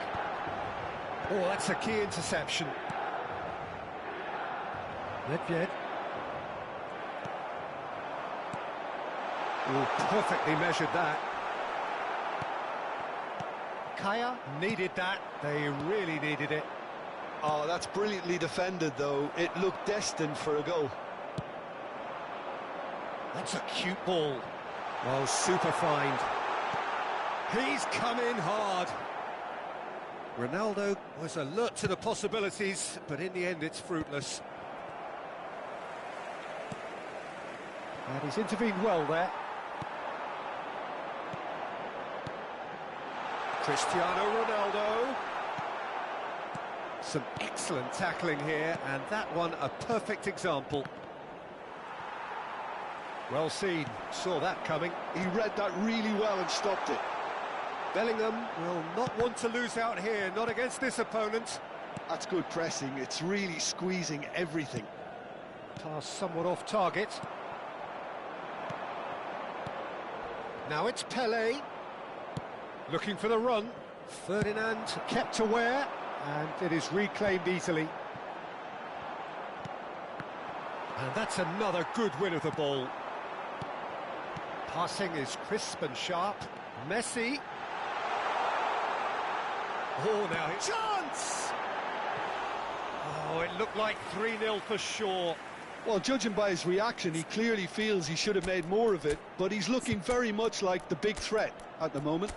Oh, that's a key interception. Nedved. Oh, perfectly measured that. Kaya needed that. They really needed it. Oh, that's brilliantly defended, though. It looked destined for a goal. That's a cute ball. Well, super find. He's come in hard. Ronaldo was alert to the possibilities, but in the end it's fruitless. And he's intervened well there. Cristiano Ronaldo. Some excellent tackling here, and that one a perfect example. Well seen, saw that coming. He read that really well and stopped it. Bellingham will not want to lose out here, not against this opponent. That's good pressing, it's really squeezing everything. Pass somewhat off target. Now it's Pele. Looking for the run. Ferdinand kept aware, and it is reclaimed easily. And that's another good win of the ball. Passing is crisp and sharp. Messi. Oh, now it's chance! Oh, it looked like 3-0 for sure. Well, judging by his reaction, he clearly feels he should have made more of it, but he's looking very much like the big threat at the moment.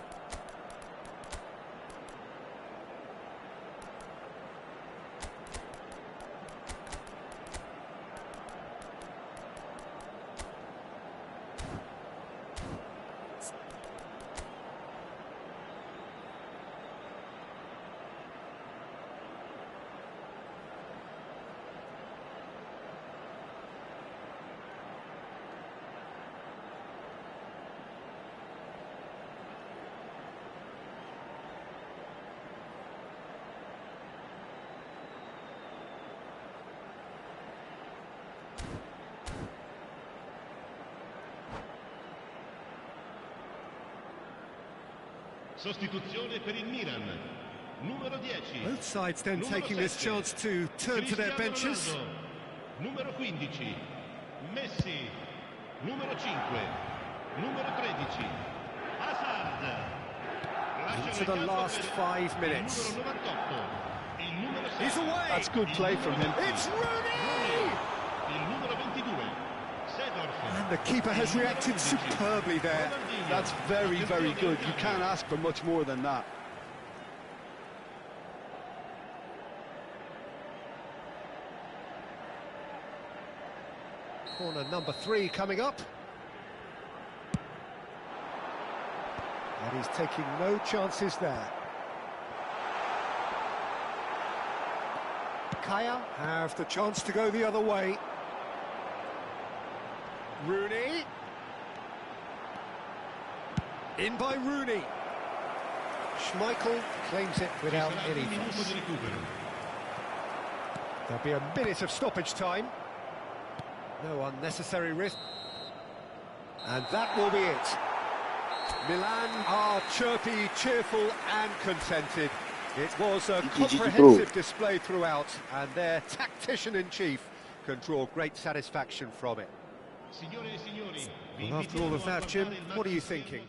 Sostituzione per il Milan. Numero 10. Both sides then Numero taking this 7. chance to turn to their Cristiano benches. Ronaldo. Numero 15. Messi. Numero 5. Numero 13. Hazard. Into the last 5 minutes. Numero 98. Il numero 6. He's away! That's good play from him. It's Rooney! Il numero 22. And the keeper has reacted superbly there. That's very, very good. You can't ask for much more than that. Corner number 3 coming up. And he's taking no chances there. Kaya have the chance to go the other way. Rooney. In by Rooney. Schmeichel claims it without any fuss. There'll be a minute of stoppage time. No unnecessary risk. And that will be it. Milan are chirpy, cheerful and contented. It was a comprehensive display throughout, and their tactician-in-chief can draw great satisfaction from it. Well, after all of that, Jim, what are you thinking?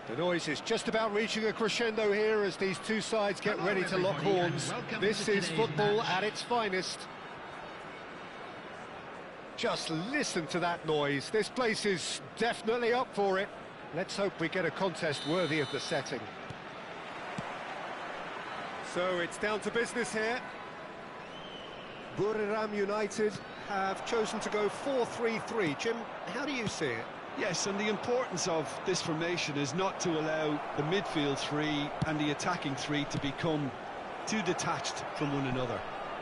The noise is just about reaching a crescendo here as these two sides get ready to lock horns. This is football at its finest. Just listen to that noise. This place is definitely up for it. Let's hope we get a contest worthy of the setting. So it's down to business here. Buriram United have chosen to go 4-3-3. Jim, how do you see it? Yes, and the importance of this formation is not to allow the midfield three and the attacking three to become too detached from one another.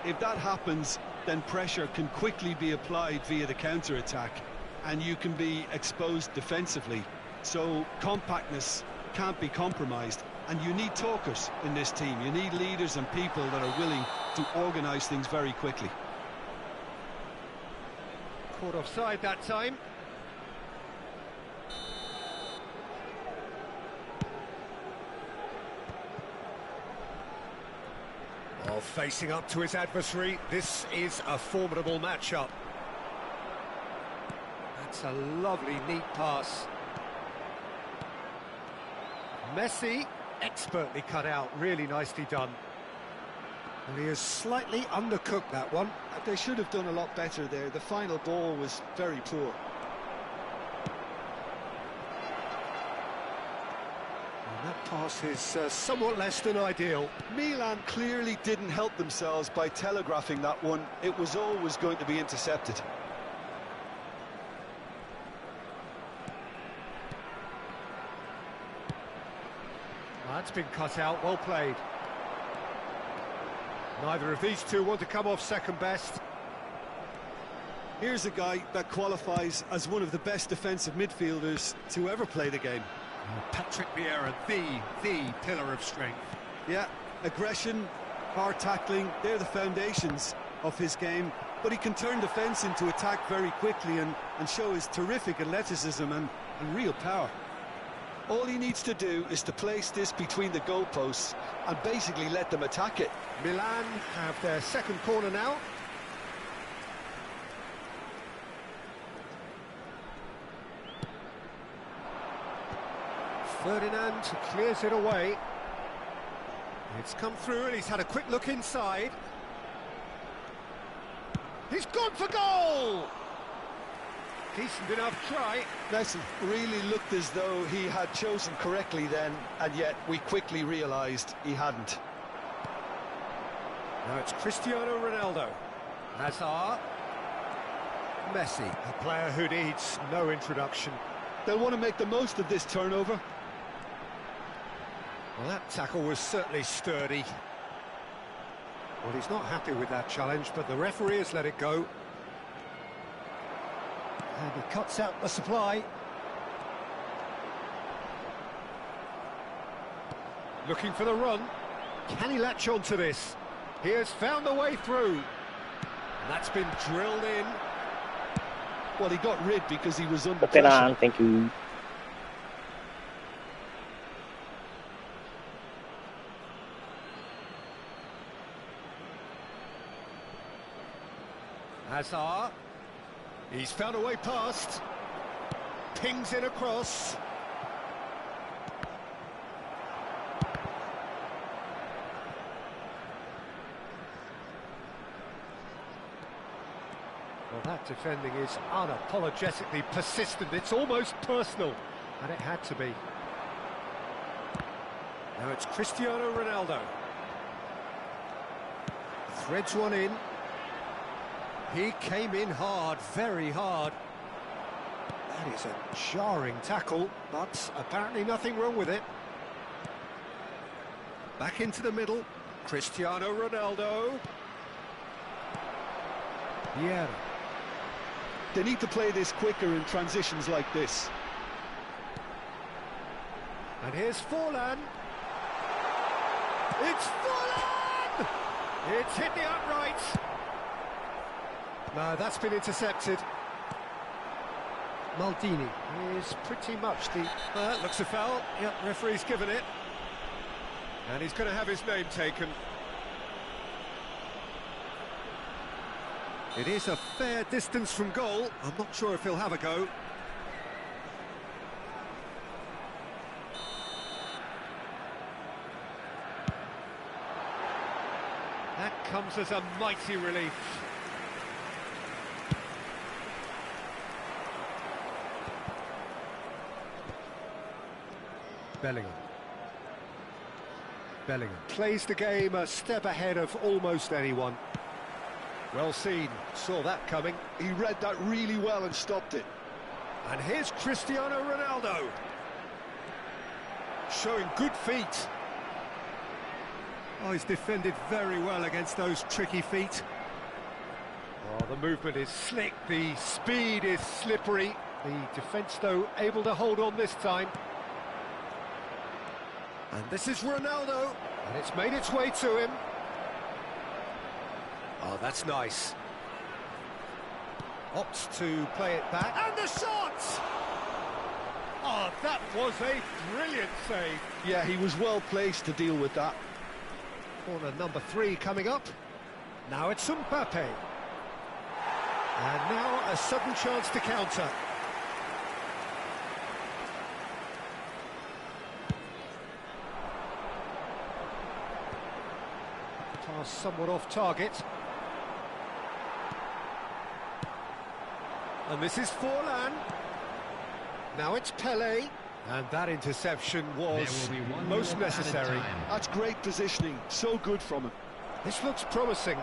If that happens, then pressure can quickly be applied via the counter-attack, and you can be exposed defensively. So compactness can't be compromised, and you need talkers in this team. You need leaders and people that are willing to organise things very quickly. Caught offside that time. Well, facing up to his adversary, this is a formidable matchup. That's a lovely, neat pass. Messi, expertly cut out, really nicely done. And he has slightly undercooked that one. They should have done a lot better there. The final ball was very poor. And that pass is somewhat less than ideal. Milan clearly didn't help themselves by telegraphing that one. It was always going to be intercepted. That's been cut out, well played. Neither of these two want to come off second best. Here's a guy that qualifies as one of the best defensive midfielders to ever play the game. Patrick Vieira, the pillar of strength. Yeah, aggression, hard tackling, they're the foundations of his game. But he can turn defence into attack very quickly and show his terrific athleticism and real power. All he needs to do is to place this between the goalposts and basically let them attack it. Milan have their second corner now. Ferdinand clears it away. It's come through and he's had a quick look inside. He's gone for goal! Decent enough try. Messi really looked as though he had chosen correctly then, and yet we quickly realised he hadn't. Now it's Cristiano Ronaldo. Hazard. Messi, a player who needs no introduction. They'll want to make the most of this turnover. Well, that tackle was certainly sturdy. Well, he's not happy with that challenge, but the referee has let it go. And he cuts out the supply. Looking for the run. Can he latch on to this? He has found a way through. And that's been drilled in. Well, he got rid because he was under Okay na, pressure. thank you. Hazard. He's found a way past. Pings it across. Well, that defending is unapologetically persistent. It's almost personal, and it had to be. Now it's Cristiano Ronaldo. Threads one in. He came in hard, very hard. That is a jarring tackle, but apparently nothing wrong with it. Back into the middle, Cristiano Ronaldo. Vieira. They need to play this quicker in transitions like this. And here's Forlan. It's Forlan! It's hit the uprights. No, that's been intercepted. Maldini is pretty much the... looks a foul. Yep, referee's given it. And he's going to have his name taken. It is a fair distance from goal. I'm not sure if he'll have a go. That comes as a mighty relief. Bellingham. Bellingham plays the game a step ahead of almost anyone. Well seen, saw that coming. He read that really well and stopped it. And here's Cristiano Ronaldo. Showing good feet. Oh, he's defended very well against those tricky feet. Oh, the movement is slick, the speed is slippery. The defence, though, able to hold on this time. And this is Ronaldo, and it's made its way to him. Oh, that's nice. Opts to play it back, and the shot! Oh, that was a brilliant save. Yeah, he was well placed to deal with that. Corner number 3 coming up. Now it's Mbappe. And now a sudden chance to counter. Pass somewhat off target. And this is Forlan. Now it's Pelé. And that interception was most necessary. That's great positioning, so good from him. This looks promising.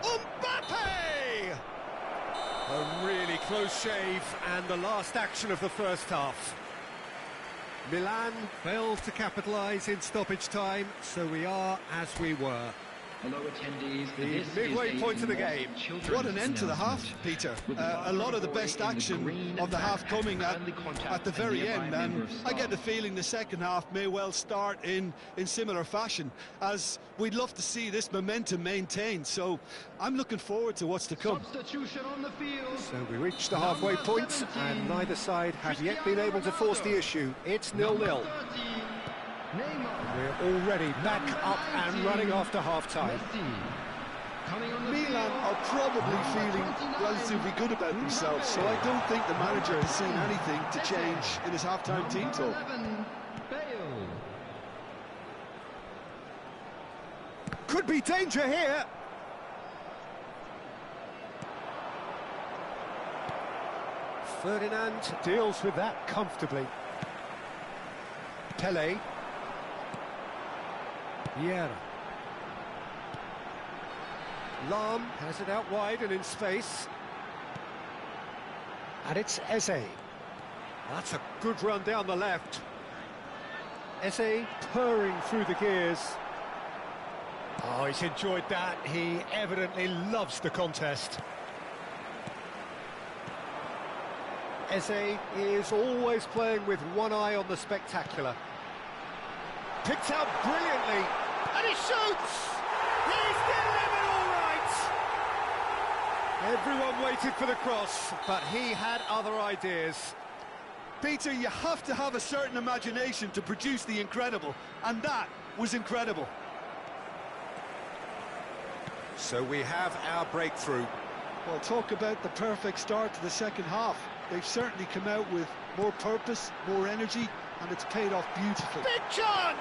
Mbappe! A really close shave, and the last action of the first half. Milan failed to capitalise in stoppage time, so we are as we were. Hello attendees, The midway point of the game. What an end to the half, Peter. A lot of the best action of the half coming at the very end, and I get the feeling the second half may well start in similar fashion, as we'd love to see this momentum maintained, so I'm looking forward to what's to come. Substitution on the field. So we reached the halfway point, and neither side have yet been able to force the issue. It's 0-0. We're already back up and running after half-time. Milan are probably feeling relatively good about themselves, so I don't think the manager has seen anything to change in his half-time team talk. Could be danger here. Ferdinand deals with that comfortably. Pelé. Vieira. Lam has it out wide and in space. And it's Eze. That's a good run down the left. Eze purring through the gears. Oh, he's enjoyed that. He evidently loves the contest. Eze is always playing with one eye on the spectacular. Picked out brilliantly, and he shoots! He's delivered all right! Everyone waited for the cross, but he had other ideas. Peter, you have to have a certain imagination to produce the incredible, and that was incredible. So we have our breakthrough. Well, talk about the perfect start to the second half. They've certainly come out with more purpose, more energy, and it's paid off beautifully. Big chance!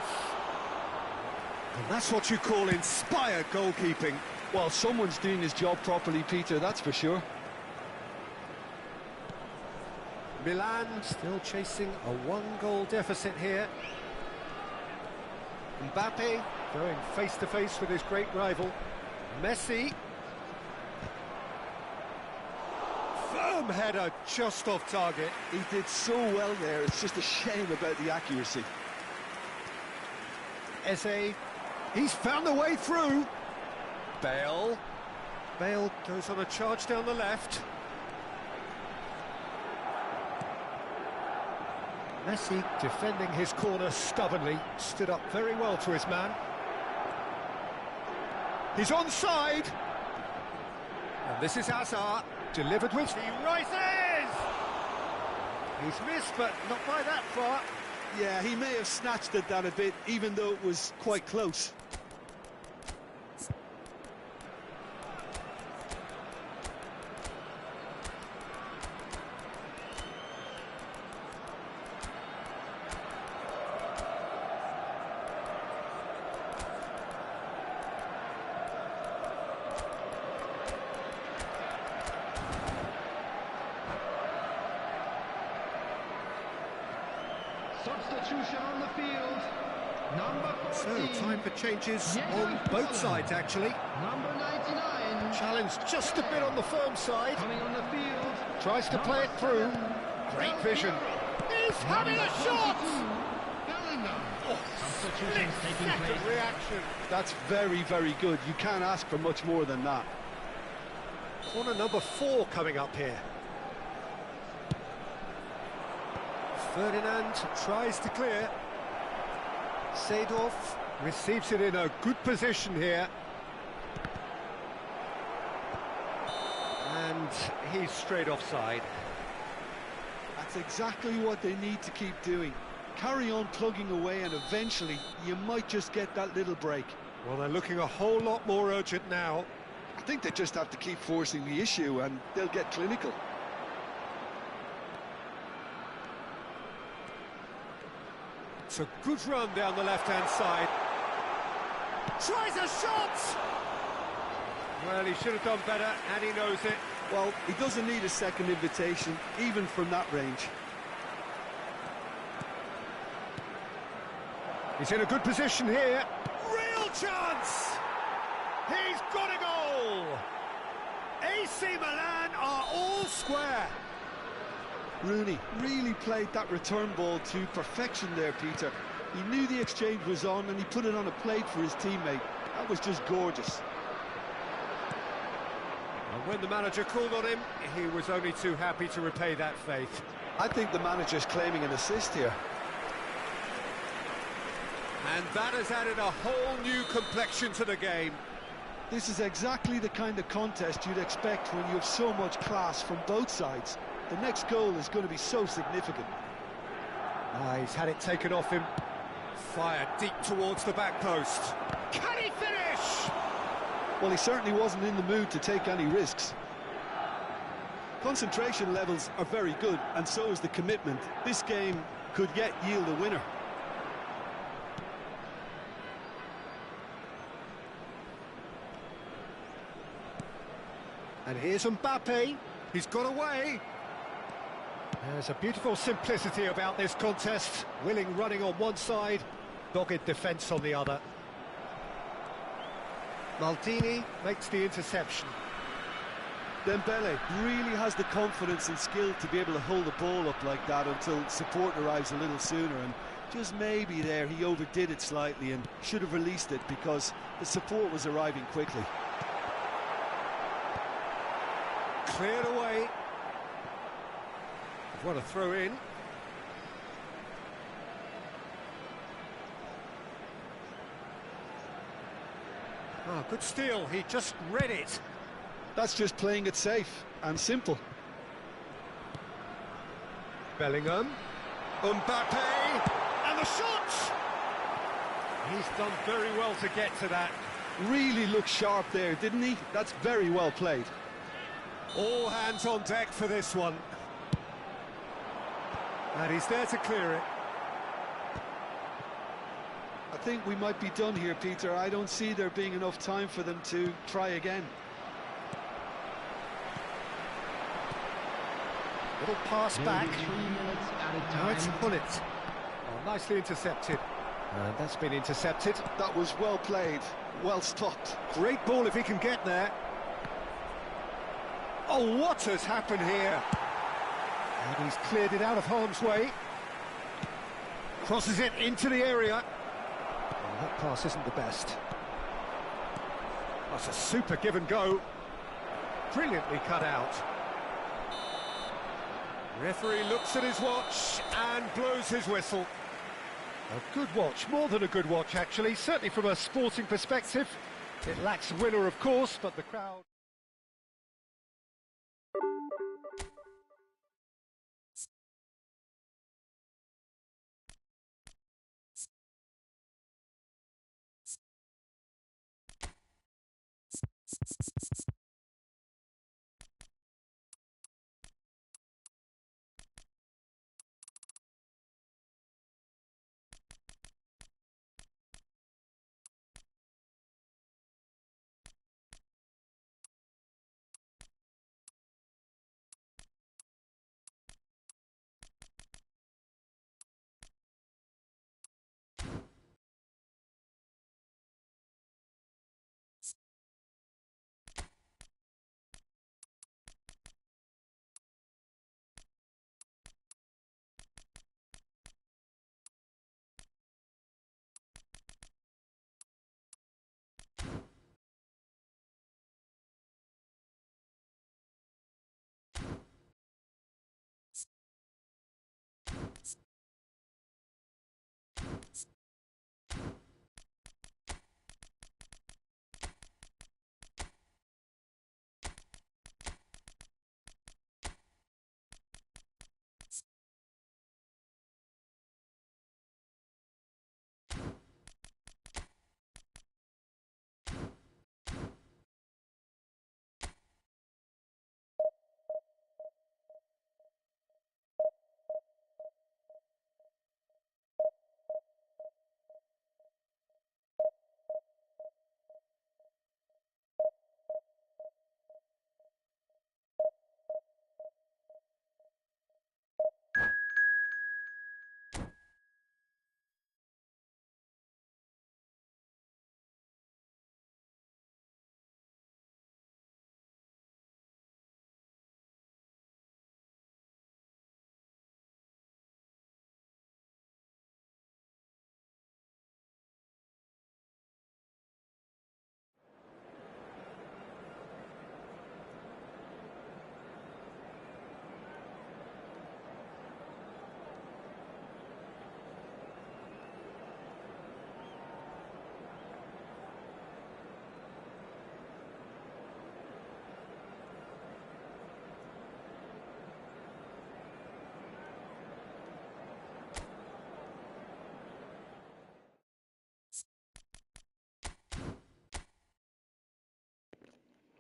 And that's what you call inspired goalkeeping. Well, someone's doing his job properly, Peter, that's for sure. Milan still chasing a one-goal deficit here. Mbappe going face-to-face with his great rival. Messi. Firm header just off target. He did so well there, it's just a shame about the accuracy. Eze, he's found the way through. Bale. Bale goes on a charge down the left. Messi defending his corner stubbornly, stood up very well to his man. He's onside. And this is Hazard, delivered with... He rises! He's missed, but not by that far. Yeah, he may have snatched at that a bit, even though it was quite close. Substitution on the field. Number 14. So, time for changes on both sides, actually. Number 99. Challenge just a bit on the firm side. Coming on the field. Tries to play it through. Great vision. He's having a shot! Bellingham. Substitutions taking Second place. reaction. That's very, very good. You can't ask for much more than that. Corner number 4 coming up here. Ferdinand tries to clear. Seedorf receives it in a good position here. And he's straight offside. That's exactly what they need to keep doing. Carry on plugging away and eventually you might just get that little break. Well, they're looking a whole lot more urgent now. I think they just have to keep forcing the issue and they'll get clinical. It's a good run down the left-hand side. Tries a shot! Well, he should have done better, and he knows it. Well, he doesn't need a second invitation, even from that range. He's in a good position here. Real chance! He's got a goal! AC Milan are all square. Rooney really played that return ball to perfection there, Peter. He knew the exchange was on and he put it on a plate for his teammate. That was just gorgeous. And when the manager called on him, he was only too happy to repay that faith. I think the manager's claiming an assist here. And that has added a whole new complexion to the game. This is exactly the kind of contest you'd expect when you have so much class from both sides. The next goal is going to be so significant. He's had it taken off him. Fired deep towards the back post. Can he finish? Well, he certainly wasn't in the mood to take any risks. Concentration levels are very good, and so is the commitment. This game could yet yield a winner. And here's Mbappe. He's got away. There's a beautiful simplicity about this contest. Willing running on one side, dogged defence on the other. Maldini makes the interception. Dembele really has the confidence and skill to be able to hold the ball up like that until support arrives a little sooner, and just maybe there he overdid it slightly and should have released it because the support was arriving quickly. Cleared away. What a throw in. Oh, good steal. He just read it. That's just playing it safe and simple. Bellingham. Mbappe. And the shot! He's done very well to get to that. Really looked sharp there, didn't he? That's very well played. All hands on deck for this one. And he's there to clear it. I think we might be done here, Peter. I don't see there being enough time for them to try again. Little pass back. 3 minutes added Now it's time. on it. Oh, nicely intercepted. And that's been intercepted. That was well played, well stopped. Great ball if he can get there. Oh, what has happened here? And he's cleared it out of harm's way. Crosses it into the area. Oh, that pass isn't the best. That's a super give and go. Brilliantly cut out. Referee looks at his watch and blows his whistle. A good watch, more than a good watch actually, certainly from a sporting perspective. It lacks a winner of course, but the crowd...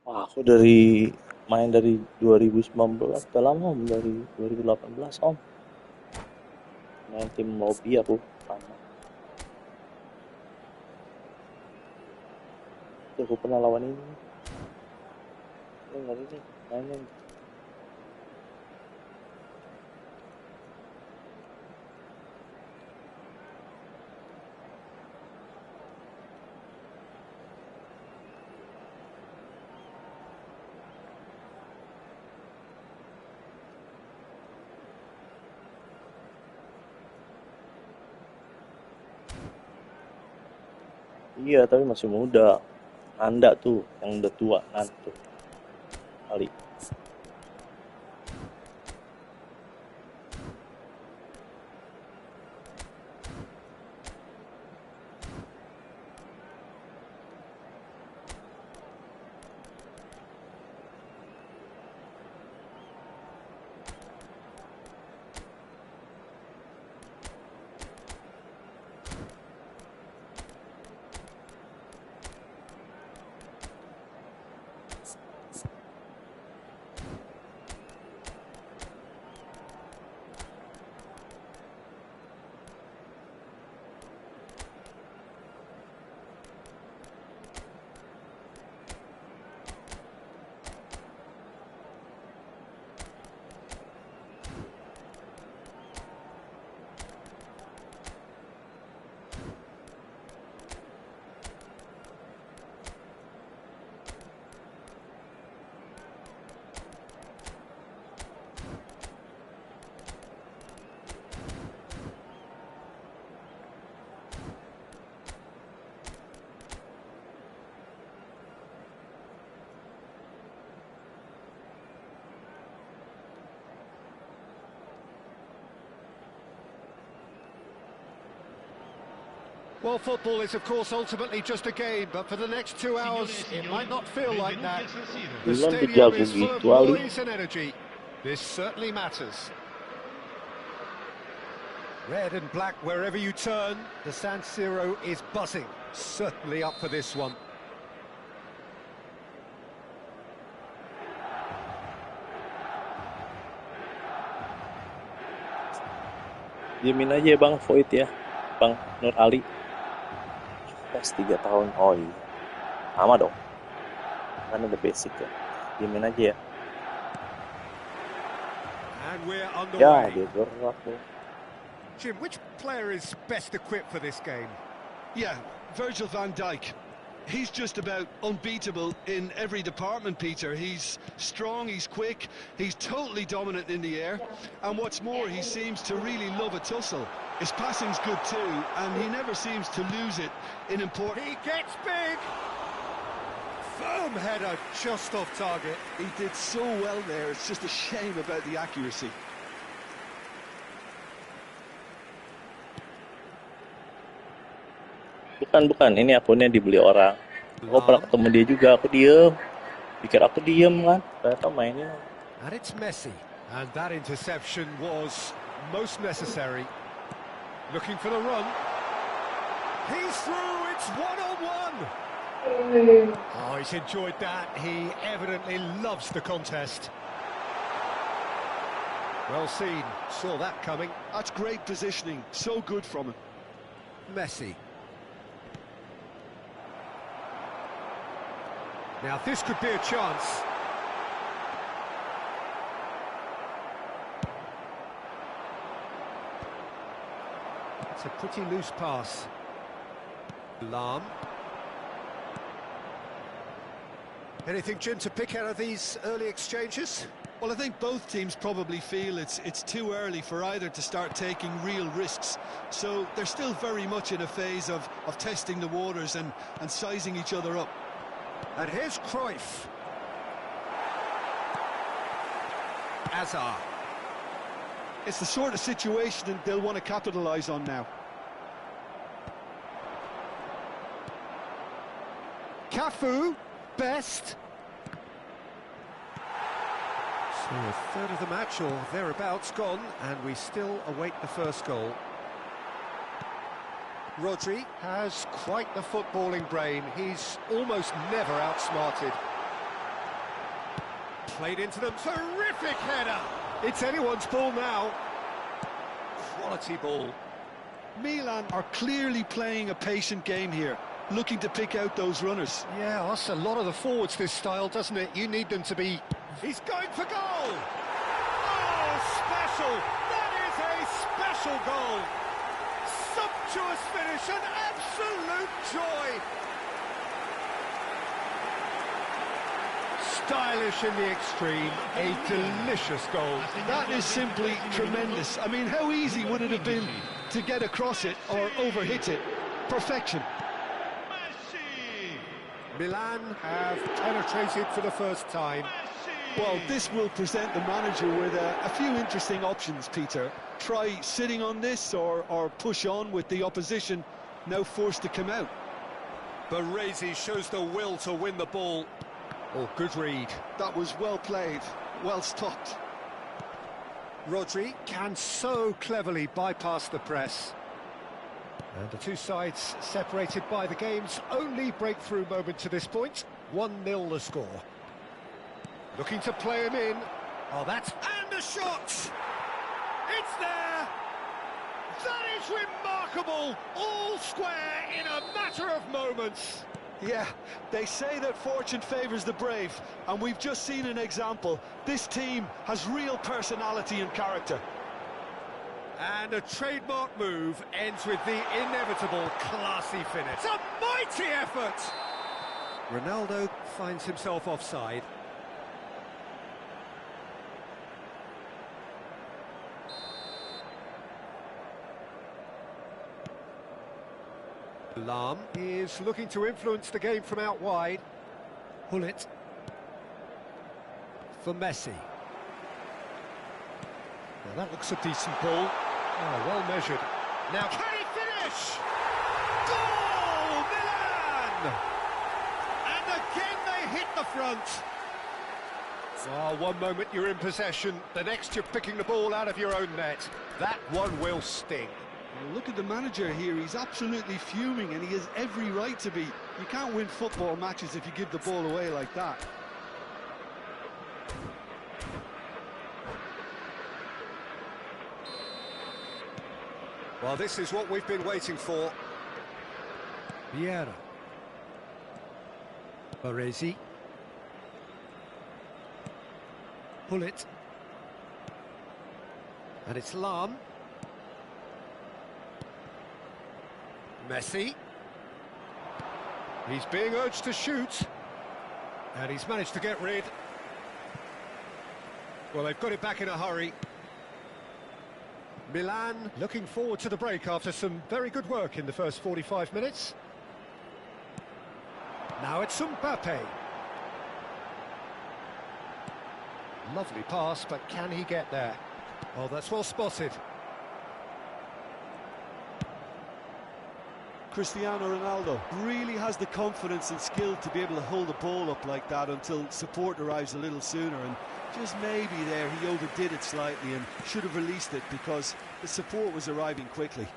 Wah, aku main dari 2019, udah lama Om, dari 2018 Om. Main tim lobby aku lama. Tuh, aku pernah lawan ini. Ngeri nih, mainin. Iya, tapi masih muda. Nanda tuh, yang udah tua, Nanda tuh. Kali. Well, football is, of course, ultimately just a game, but for the next 2 hours, it might not feel like that. The stadium is full of noise and energy. This certainly matters. Red and black wherever you turn, the San Siro is buzzing. Certainly up for this one. Diamin aja ya Bang, void ya. Bang Nur Ali. Pas 3 tahun, oh iya. Sama dong. Kan ada basic ya. Diamin aja ya. And we're Ya, underway. dia gerak tuh. Jim, which player is best equipped for this game? Yeah, Virgil van Dijk. He's just about unbeatable in every department, Peter. He's strong, he's quick, he's totally dominant in the air. And what's more, he seems to really love a tussle. His passing's good too, and he never seems to lose it in important... He gets big! Firm header, just off target. He did so well there, it's just a shame about the accuracy. Bukan, ini akunnya dibeli orang. Aku pernah ketemu dia juga, aku diem. Pikir aku diem kan, ternyata mainnya. And it's Messi. And that interception was most necessary. Looking for the run. He's through, it's 1-on-1. Oh, he's enjoyed that. He evidently loves the contest. Well seen, saw that coming. That's great positioning, so good from him. Messi. Now this could be a chance. It's a pretty loose pass. Lam. Anything, Jim, to pick out of these early exchanges? Well, I think both teams probably feel it's too early for either to start taking real risks. So they're still very much in a phase of testing the waters and sizing each other up. And here's Cruyff. Azar. It's the sort of situation that they'll want to capitalise on now. Cafu, best. So a third of the match or thereabouts gone, and we still await the first goal. Rodri has quite the footballing brain. He's almost never outsmarted. Played into them, terrific header! It's anyone's ball now. Quality ball. Milan are clearly playing a patient game here, looking to pick out those runners. Yeah, that's a lot of the forwards, this style, doesn't it? You need them to be... He's going for goal! Oh, special! That is a special goal! Sumptuous finish, an absolute joy! Stylish in the extreme, a delicious goal. That is simply tremendous. I mean, how easy would it have been to get across it or overhit it? Perfection. Milan have penetrated for the first time. Well, this will present the manager with a few interesting options, Peter. Try sitting on this or push on with the opposition now forced to come out. Baresi shows the will to win the ball. Oh, good read. That was well played, well stopped. Rodri can so cleverly bypass the press. And the two sides separated by the game's only breakthrough moment to this point. 1-0 the score. Looking to play him in. Oh, that's... And a shot! It's there! That is remarkable! All square in a matter of moments. Yeah, they say that fortune favours the brave, and we've just seen an example. This team has real personality and character. And a trademark move ends with the inevitable classy finish. It's a mighty effort! Ronaldo finds himself offside. Lam is looking to influence the game from out wide. Hullet for Messi. Well, that looks a decent ball. Oh, well measured. Now, can he finish? Goal, Milan! And again they hit the front. Oh, one moment you're in possession, the next you're picking the ball out of your own net. That one will sting. Well, look at the manager here, he's absolutely fuming and he has every right to be. You can't win football matches if you give the ball away like that. Well, this is what we've been waiting for. Vieira. Baresi. Hullet. And it's Lam. Messi. He's being urged to shoot. And he's managed to get rid. Well, they've got it back in a hurry. Milan looking forward to the break after some very good work in the first 45 minutes. Now it's Mbappe. Lovely pass, but can he get there? Oh, that's well spotted. Cristiano Ronaldo really has the confidence and skill to be able to hold the ball up like that until support arrives a little sooner, and just maybe there he overdid it slightly and should have released it because the support was arriving quickly.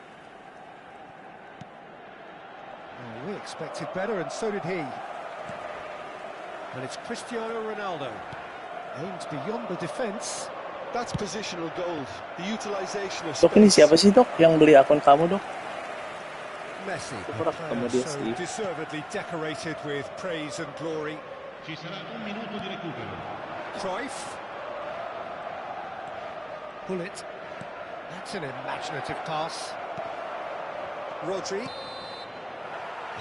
Well, we expected better, and so did he. And it's Cristiano Ronaldo. Aims beyond the defence. That's positional gold. The utilisation of Dok, ini space. siapa sih, Dok, yang beli akun kamu, Dok? Messi, Kurang ketemu dia so sih. deservedly decorated with praise and glory. Ci sarà un minuto di recupero. Cruyff. Hullet. That's an imaginative pass. Rodri.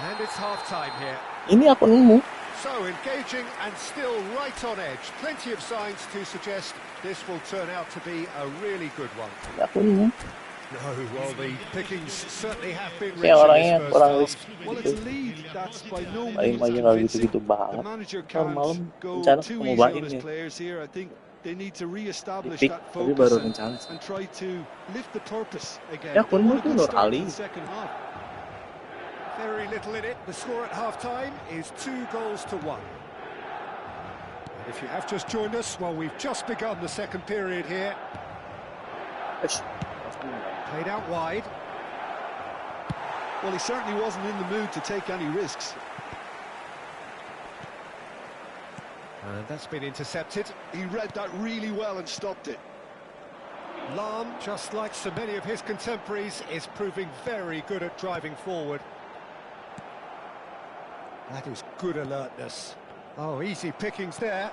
And it's half-time here. Ini akunmu. So engaging and still right on edge. Plenty of signs to suggest this will turn out to be a really good one. Ini akunmu. No, well, the pickings certainly have been rich Kayak in orangnya this kurang first risiko half. Well, gitu. it's a lead that's by no Paling means aja kalau convincing. gitu-gitu The banget. manager Ntar can't malam go rencana too ketemu easy Baim on his ya. players here. I think they need to re-establish Tipik, that tapi focus baru and, rencana sih. and try to lift the purpose again. Ya, They akunmu want a tuh good Nur start Ali. in the second half. Very little in it. The score at half-time is 2-1. And if you have just joined us, well, we've just begun the second period here. Played out wide. Well, he certainly wasn't in the mood to take any risks. And that's been intercepted. He read that really well and stopped it. Lahm, just like so many of his contemporaries, is proving very good at driving forward. That is good alertness. Oh, easy pickings there.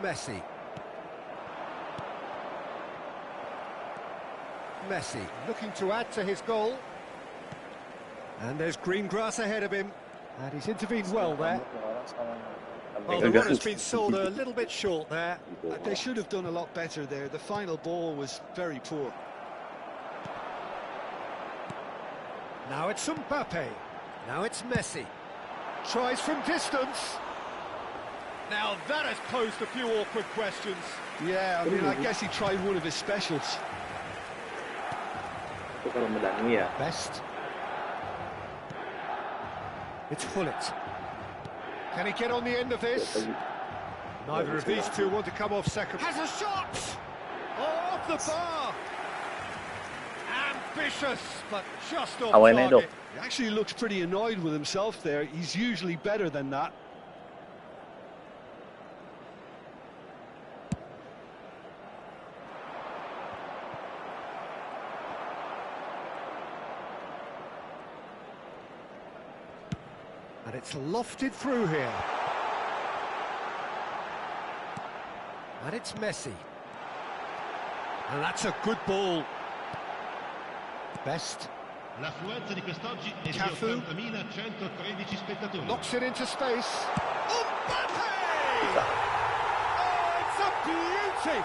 Messi. Messi looking to add to his goal. And there's green grass ahead of him. And he's intervened well there. Well, the runner's been sold a little bit short there. They should have done a lot better there. The final ball was very poor. Now it's Mbappe. Now it's Messi. Tries from distance. Now that has posed a few awkward questions. Yeah, I mean, I guess he tried one of his specials. Best. It's Hullet. Can he get on the end of this? Neither of these two want to come off second. Has a shot! Oh, off the bar! Ambitious, but just off target. He actually looks pretty annoyed with himself there. He's usually better than that. And it's lofted through here. And it's Messi. And that's a good ball. Best. L'affluenza di quest'oggi è di Cafu. 80.113 spettatori. Knocks it into space. Mbappe! Oh, it's a beauty!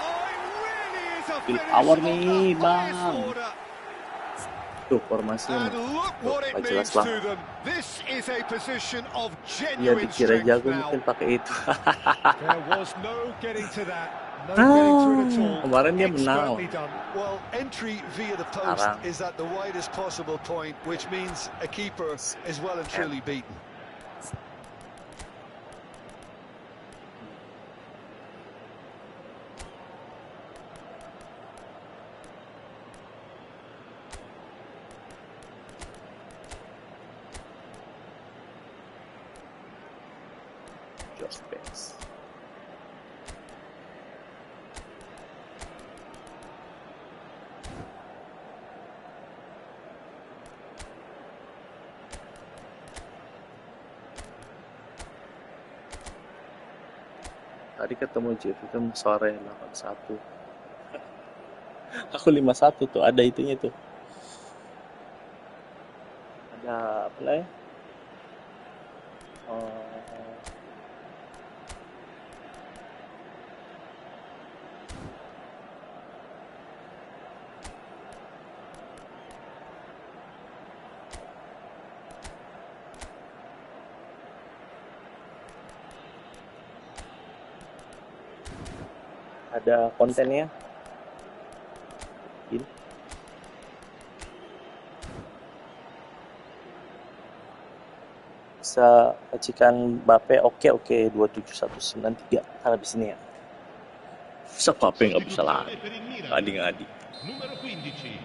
Oh, it really is a finish of the highest order. And look what it means to them. This is a position of genuine strength now. There was no getting to that. No getting to it at all. Expertly done. Well, entry via the post is at the widest possible point, which means a keeper is well and truly beaten. Just base. Tadi ketemu Jeff itu sore 8-1. Aku 5-1 tuh, ada itunya tuh. Ada apa lah ya? Ada kontennya. Ini. Bisa pacikan Mbappe, oke 27193 habis ini ya. Bisa Mbappe nggak bisa lah. Ngadi.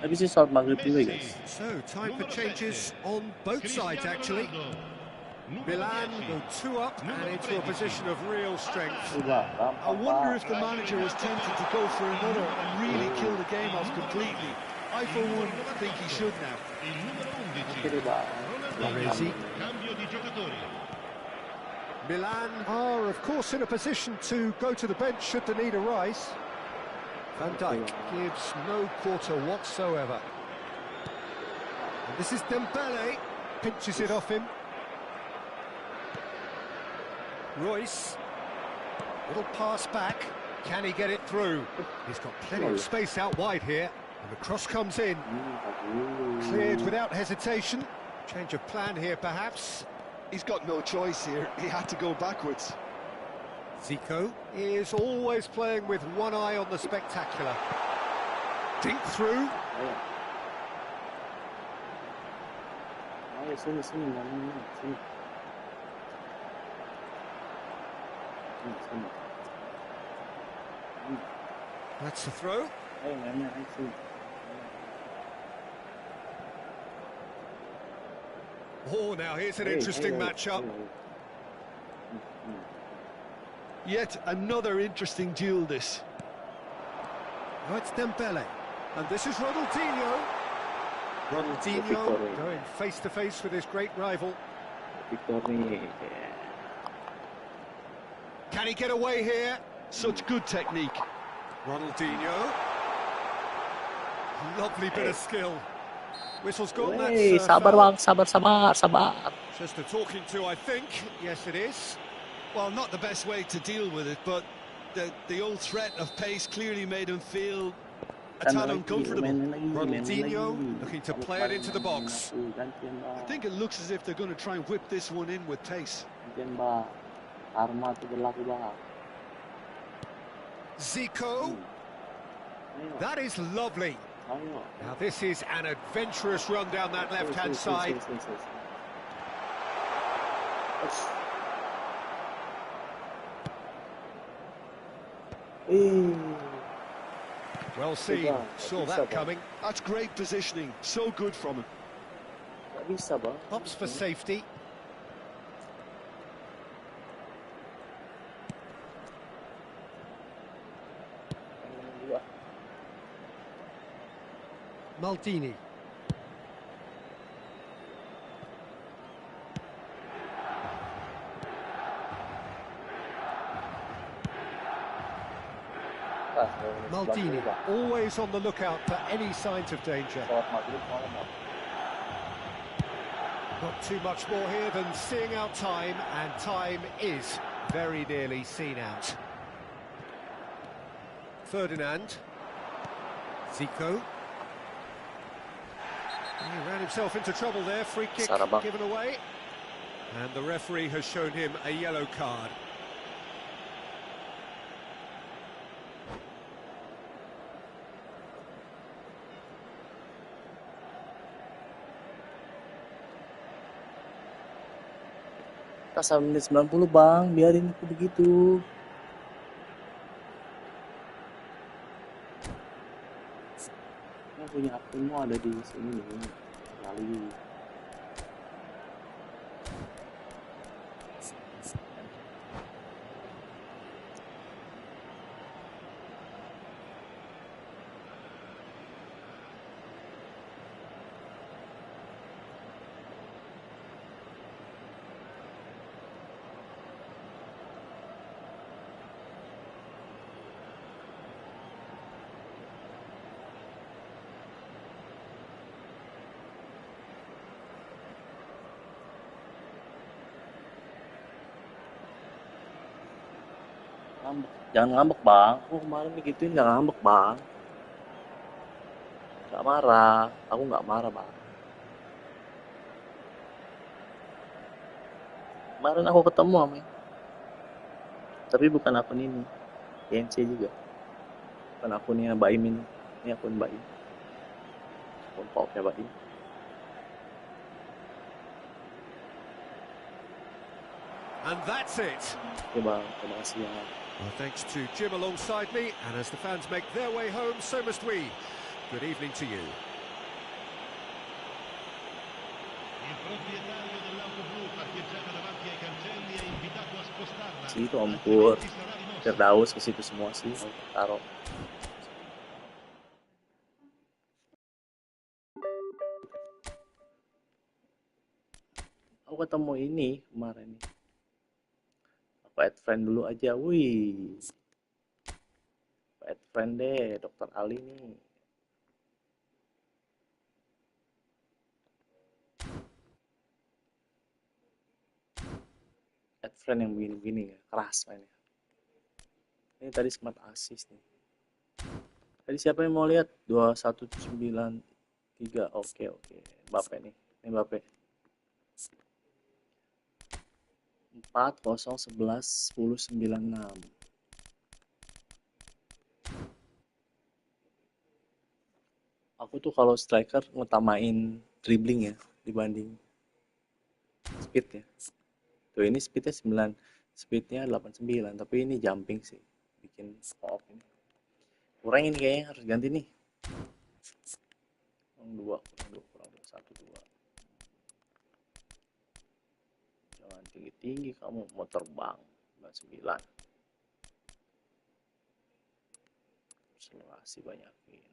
Habis ini salat maghrib juga guys. So time for changes on both sides actually. Milan go 2 up and into a position of real strength. I wonder if the manager was tempted to go for another and really kill the game off completely. I for one think he should now. Milan are of course in a position to go to the bench should the need arise. Van Dijk gives no quarter whatsoever. And this is Dembele, pinches it off him. Royce, little pass back, can he get it through? He's got plenty of space out wide here, and the cross comes in. Cleared without hesitation, change of plan here perhaps. He's got no choice here, he had to go backwards. Zico is always playing with one eye on the spectacular. Dink through. That's the throw. Oh, now here's an interesting matchup. Yet another interesting duel, this. Oh, it's Dembele. And this is Ronaldinho. Ronaldinho going face-to-face with his great rival. Can he get away here? Such good technique. Ronaldinho. Lovely bit of skill. Whistle's gone, Wey, that's sabar foul. bang, sabar. Just a talking to, I think. Yes, it is. Well, not the best way to deal with it, but the old threat of pace clearly made him feel a tad uncomfortable. Ronaldinho looking to play it into the box. I think it looks as if they're going to try and whip this one in with pace. Zico. That is lovely. Now this is an adventurous run down that left-hand side. Well seen, saw that coming. That's great positioning, so good from him. Opts for safety. Maldini. Maldini, always on the lookout for any signs of danger. Not too much more here than seeing out time, and time is very nearly seen out. Ferdinand. Zico. He ran himself into trouble there, free kick given away. And the referee has shown him a yellow card. Sampai menit 90 bang, biarin itu begitu. Yang punya akunmu ada di sini nih, kali. Jangan ngambek bang, aku kemarin digituin nggak ngambek bang. Nggak marah, aku nggak marah bang. Kemarin aku ketemu sama, tapi bukan akun ini, INC juga. Bukan akunnya Baim ini akun Baim. Akun popnya Baim. And that's it. Oke bang, terima kasih ya. Well, thanks to Jim alongside me, and as the fans make their way home, so must we. Good evening to you. Il proprietario dell'auto blu parcheggiata davanti ai cancelli è invitato a spostarla. Itu Om Pur, Firdaus ke situ semua sih, taruh. Aku ketemu ini kemarin nih. Aku add friend dulu aja, wih. Aku add friend deh, Dokter Ali nih. Add friend yang begini-begini ya, keras mainnya. Ini tadi smart assist nih. Tadi siapa yang mau lihat? 2193, oke. Mbappe nih, ini Mbappe. 4, 0, 11, 10, 96. Aku tuh kalau striker ngutamain dribbling ya dibanding speed ya. Tuh ini speednya 9, speednya 89, tapi ini jumping sih, bikin pop ini. Kurang ini kayaknya harus ganti nih. Kurang 2, 1, 2. Jangan tinggi-tinggi kamu, mau terbang. 9. Akselerasi banyakin.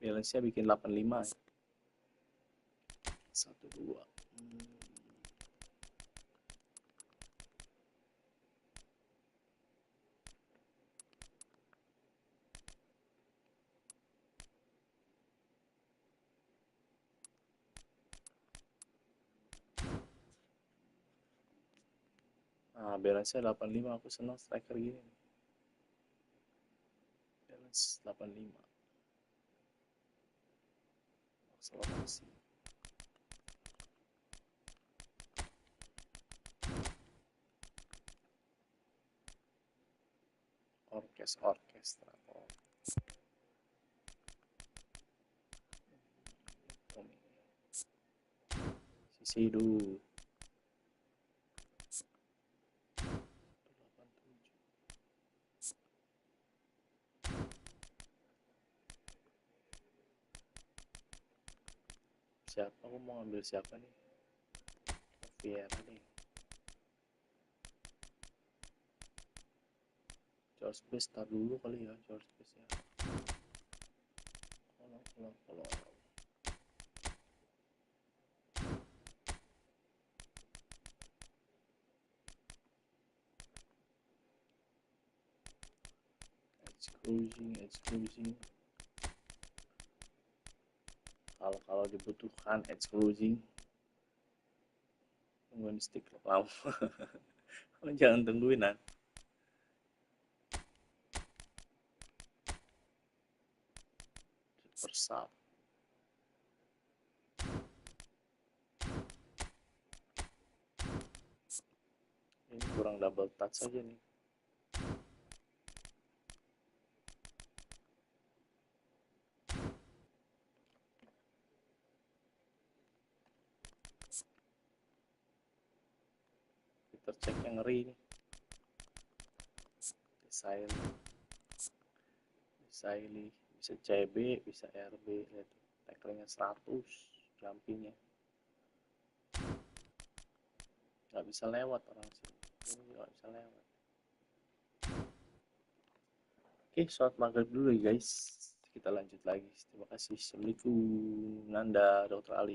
Balance-nya bikin 85 ya. 1, 2. Nah, balance-nya 85, aku senang striker gini. Balance 85. Akselerasi. Orkestra. Sisi dulu. 87. Siapa? Aku mau ambil siapa nih? Vieira nih. George Best tar dulu kali ya, George Best ya. Kalau edge cruising. Kalau dibutuhkan edge cruising, tungguin stick lama. Jangan tungguin kan. Super sub. Ini kurang double touch aja nih. Kita cek yang ngeri nih. Desailly. Bisa CB, bisa RB. Lihat, tacklingnya 100, jumpingnya. Nggak bisa lewat orang sini. Ini nggak bisa lewat. Oke, sholat maghrib dulu ya guys. Kita lanjut lagi. Terima kasih. Assalamualaikum. Nanda, Dr. Ali.